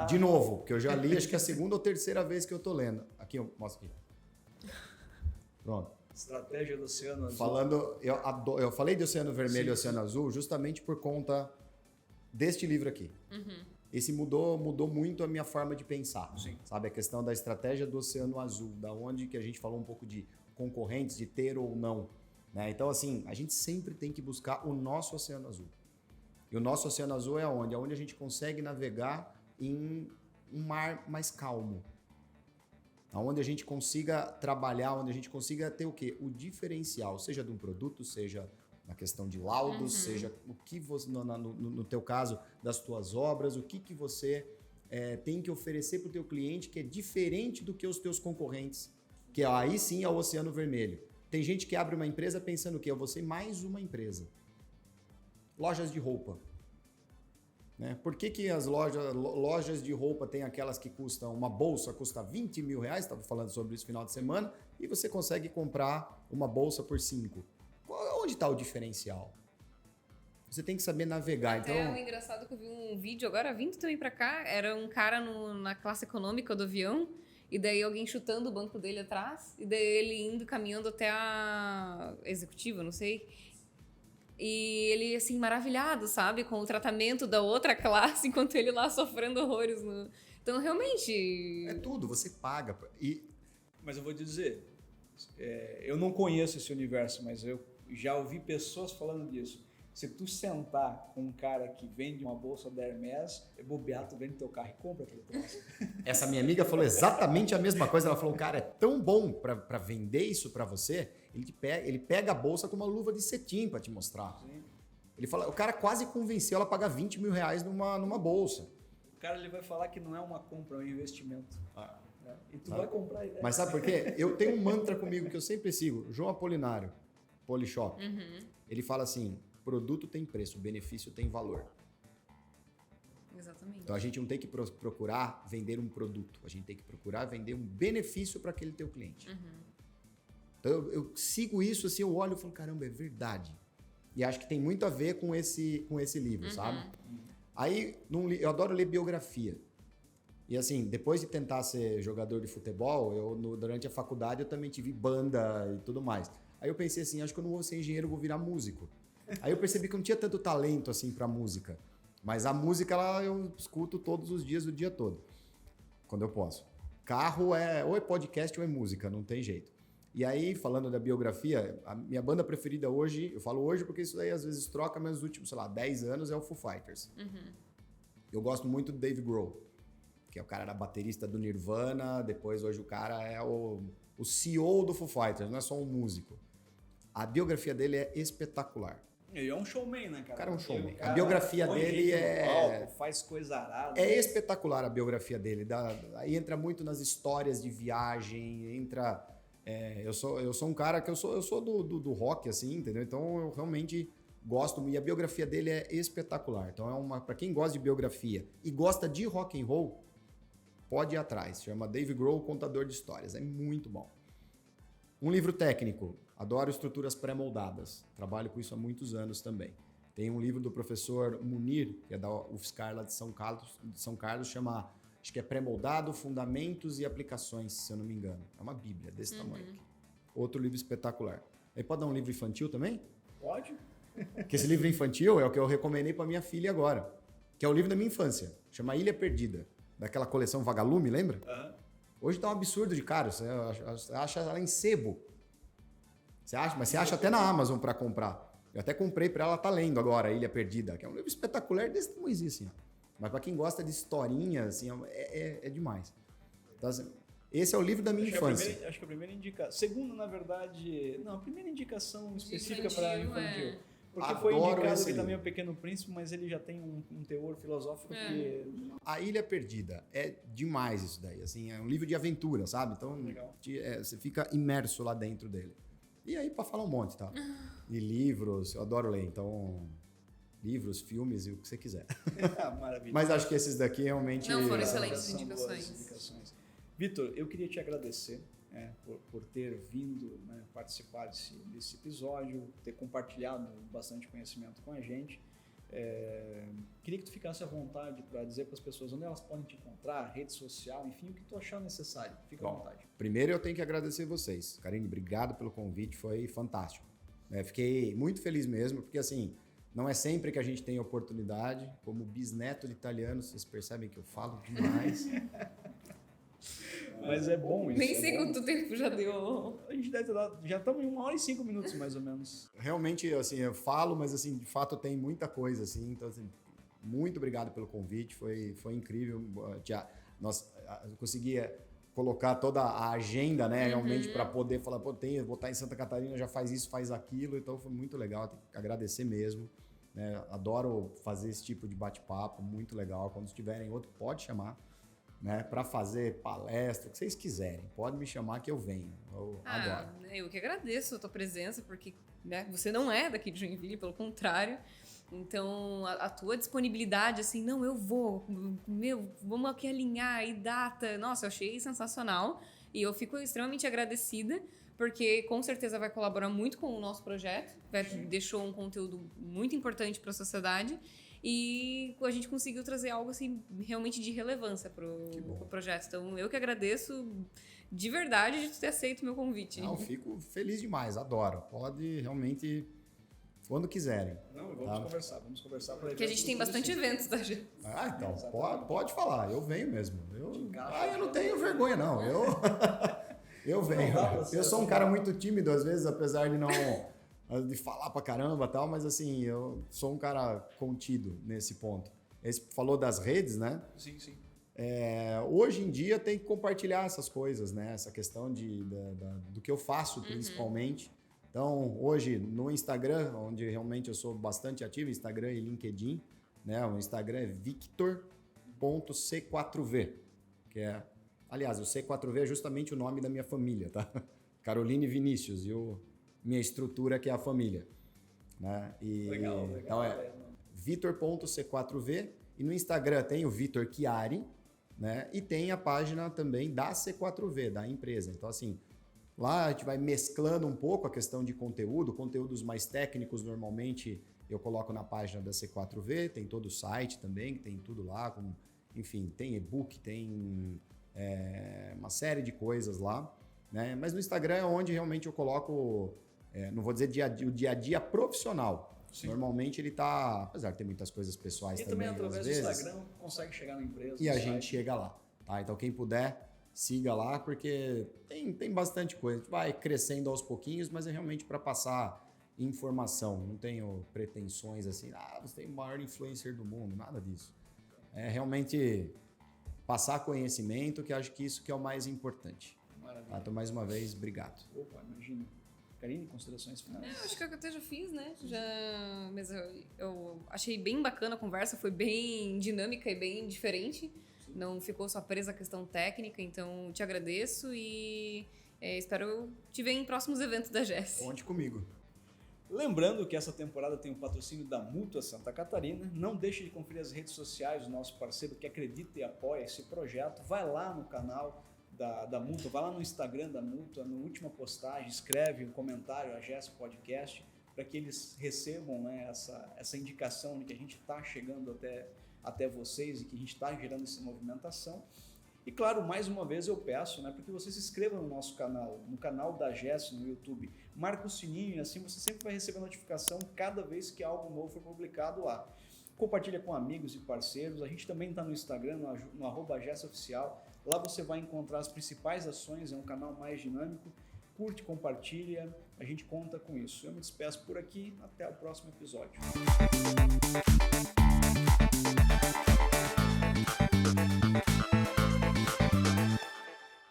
De novo, porque eu já li, acho que é a segunda ou terceira vez que eu tô lendo. Aqui, eu mostro aqui. Pronto. Estratégia do Oceano Azul. Eu falei de Oceano Vermelho e Oceano Azul justamente por conta deste livro aqui. Esse mudou muito a minha forma de pensar. Sim. Sabe, a questão da estratégia do Oceano Azul, da onde que a gente falou um pouco de concorrentes, de ter ou não. Né? Então, assim, a gente sempre tem que buscar o nosso Oceano Azul. E o nosso Oceano Azul é onde? É onde a gente consegue navegar em um mar mais calmo. Onde a gente consiga trabalhar, onde a gente consiga ter o quê? O diferencial, seja de um produto, seja na questão de laudos, seja o que você, no teu caso, das tuas obras, o que você tem que oferecer para o teu cliente que é diferente do que os teus concorrentes, que aí sim é o Oceano Vermelho. Tem gente que abre uma empresa pensando que eu vou ser mais uma empresa. Lojas de roupa. Né? Por que as lojas de roupa tem aquelas que custam, uma bolsa custa 20 mil reais, estava falando sobre isso no final de semana, e você consegue comprar uma bolsa por 5? Onde está o diferencial? Você tem que saber navegar. Até então... um engraçado que eu vi um vídeo agora, vindo também pra cá, era um cara na classe econômica do avião, e daí alguém chutando o banco dele atrás, e daí ele indo, caminhando até a executiva, não sei. E ele, assim, maravilhado, sabe? Com o tratamento da outra classe, enquanto ele lá sofrendo horrores. Então, realmente... É tudo, você paga. Mas eu vou te dizer, eu não conheço esse universo, mas eu já ouvi pessoas falando disso. Se tu sentar com um cara que vende uma bolsa da Hermès, bobear, tu vende teu carro e compra aquele troço. Essa minha amiga falou exatamente a mesma coisa. Ela falou, cara, é tão bom para vender isso para você, ele pega a bolsa com uma luva de cetim para te mostrar. Sim. Ele fala, o cara quase convenceu ela a pagar 20 mil reais numa bolsa. O cara ele vai falar que não é uma compra, é um investimento. Né? E tu Sabe? vai comprar a ideia. Mas sabe por quê? Eu tenho um mantra comigo que eu sempre sigo, João Apolinário, Polishop. Ele fala assim, produto tem preço, benefício tem valor. Exatamente. Então a gente não tem que procurar vender um produto, a gente tem que procurar vender um benefício para aquele teu cliente. Então eu sigo isso assim, eu olho e falo, caramba, é verdade. E acho que tem muito a ver com esse livro, sabe? Aí eu adoro ler biografia. E assim, depois de tentar ser jogador de futebol, durante a faculdade eu também tive banda e tudo mais. Aí eu pensei assim, acho que eu não vou ser engenheiro, eu vou virar músico. Aí eu percebi que eu não tinha tanto talento assim pra música. Mas a música eu escuto todos os dias, o dia todo. Quando eu posso. Carro ou é podcast ou é música, não tem jeito. E aí, falando da biografia, a minha banda preferida hoje, eu falo hoje porque isso daí às vezes troca, mas nos últimos, 10 anos é o Foo Fighters. Eu gosto muito do Dave Grohl, que é o cara era baterista do Nirvana, depois hoje o cara é o CEO do Foo Fighters, não é só um músico. A biografia dele é espetacular. Ele é um showman, né, cara? O cara é um showman. A biografia dele palco, faz coisa arada. É espetacular a biografia dele. Aí entra muito nas histórias de viagem, entra... eu sou um cara que eu sou do rock, assim, entendeu? Então eu realmente gosto, e a biografia dele é espetacular. Então para quem gosta de biografia e gosta de rock and roll, pode ir atrás. Chama Dave Grohl, Contador de Histórias. É muito bom. Um livro técnico. Adoro estruturas pré-moldadas. Trabalho com isso há muitos anos também. Tem um livro do professor Munir, que é da UFSCar lá de São Carlos, chama, acho que é Pré-moldado, Fundamentos e Aplicações, se eu não me engano. É uma bíblia desse tamanho aqui. Outro livro espetacular. Aí pode dar um livro infantil também? Pode. Que esse livro infantil é o que eu recomendei para minha filha agora. Que é o livro da minha infância. Chama Ilha Perdida. Daquela coleção Vagalume, lembra? Hoje tá um absurdo de caro. Você acha ela em sebo. Você acha? Mas você acha até na Amazon para comprar. Eu até comprei para ela, tá lendo agora, Ilha Perdida, que é um livro espetacular desse tamanhozinho assim. Mas para quem gosta de historinha, assim, é demais. Então, assim, esse é o livro da minha infância. Acho que a primeira indicação... Segunda, na verdade... Não, a primeira indicação específica para infantil. Porque Adoro foi indicado esse aqui livro. também o Pequeno Príncipe, mas ele já tem um teor filosófico que... A Ilha Perdida é demais isso daí. Assim, é um livro de aventura, sabe? Então, Legal. Você fica imerso lá dentro dele. E aí, para falar um monte, tá? E livros, eu adoro ler. Então, livros, filmes e o que você quiser. Maravilha. Mas acho que esses daqui realmente... Não, foram excelentes São indicações. boas indicações. Vitor, eu queria te agradecer por ter vindo participar desse episódio, ter compartilhado bastante conhecimento com a gente. Queria que tu ficasse à vontade para dizer para as pessoas onde elas podem te encontrar, rede social, enfim, o que tu achar necessário. Fica à vontade. Primeiro eu tenho que agradecer vocês. Karine, obrigado pelo convite, foi fantástico. Fiquei muito feliz mesmo, porque assim, não é sempre que a gente tem oportunidade. Como bisneto de italiano, vocês percebem que eu falo demais. Mas é bom isso. Nem sei quanto tempo já deu. A gente deve já estamos em 1 hora e 5 minutos, mais ou menos. Realmente, assim, eu falo, mas assim, de fato tem muita coisa, assim. Então, assim, muito obrigado pelo convite, foi incrível. Eu conseguia colocar toda a agenda, né, realmente, para poder falar, vou estar em Santa Catarina, já faz isso, faz aquilo. Então, foi muito legal, tenho que agradecer mesmo. Né? Adoro fazer esse tipo de bate-papo, muito legal. Quando tiverem outro, pode chamar. Né, para fazer palestra, o que vocês quiserem. Pode me chamar que eu venho. Eu adoro. Eu que agradeço a tua presença, porque você não é daqui de Joinville, pelo contrário. Então, a tua disponibilidade, assim, não, eu vou, vamos aqui alinhar e data. Nossa, eu achei sensacional. E eu fico extremamente agradecida, porque com certeza vai colaborar muito com o nosso projeto. Deixou um conteúdo muito importante para a sociedade. E a gente conseguiu trazer algo assim realmente de relevância pro projeto. Então, eu que agradeço de verdade de ter aceito o meu convite. Não, fico feliz demais, adoro. Pode realmente quando quiserem. Não, vamos conversar. Porque a gente tem bastante eventos, tá, gente? Então, pode falar, eu venho mesmo. Eu não tenho vergonha, não. Eu venho. Eu sou um cara muito tímido, às vezes, apesar de falar pra caramba e tal, mas assim, eu sou um cara contido nesse ponto. Você falou das redes, né? Sim. Hoje em dia tem que compartilhar essas coisas, né? Essa questão do que eu faço, principalmente. Então, hoje, no Instagram, onde realmente eu sou bastante ativo, Instagram e LinkedIn, né? O Instagram é victor.c4v, que é... Aliás, o C4V é justamente o nome da minha família, tá? Caroline Vinícius e minha estrutura, que é a família. Né? Legal. Então Vitor.c4v, e no Instagram tem o Vitor Chiari, né? E tem a página também da C4V, da empresa. Então, assim, lá a gente vai mesclando um pouco a questão de conteúdos mais técnicos, normalmente eu coloco na página da C4V, tem todo o site também, tem tudo lá, enfim, tem e-book, tem uma série de coisas lá, né? Mas no Instagram é onde realmente eu coloco, não vou dizer o dia a dia profissional. Sim. Normalmente ele tá, apesar de ter muitas coisas pessoais também, através do Instagram consegue chegar na empresa. E a gente chega lá, tá? Então quem puder, siga lá, porque tem bastante coisa. A gente vai crescendo aos pouquinhos, mas é realmente para passar informação. Não tenho pretensões assim, você tem o maior influencer do mundo, nada disso. É realmente passar conhecimento, que acho que isso que é o mais importante. Maravilha. Então, mais uma vez, obrigado. Opa, imagina. Karine, considerações finais? Acho que eu até já fiz, né? Mas eu achei bem bacana a conversa, foi bem dinâmica e bem diferente. Sim. Não ficou só presa a questão técnica, então te agradeço e espero te ver em próximos eventos da GES. Conte comigo. Lembrando que essa temporada tem o patrocínio da Mútua Santa Catarina. Não deixe de conferir as redes sociais do nosso parceiro que acredita e apoia esse projeto. Vai lá no canal da Mútua, vai lá no Instagram da Mútua, na última postagem, escreve um comentário, a GES Podcast, para que eles recebam, né, essa indicação de que a gente está chegando até vocês e que a gente está gerando essa movimentação. E claro, mais uma vez eu peço, né, para que você se inscreva no nosso canal, no canal da GES no YouTube. Marca o sininho e assim você sempre vai receber notificação cada vez que algo novo for publicado lá. Compartilha com amigos e parceiros. A gente também está no Instagram, no @GESOficial. Lá você vai encontrar as principais ações, é um canal mais dinâmico. Curte, compartilha, a gente conta com isso. Eu me despeço por aqui, até o próximo episódio.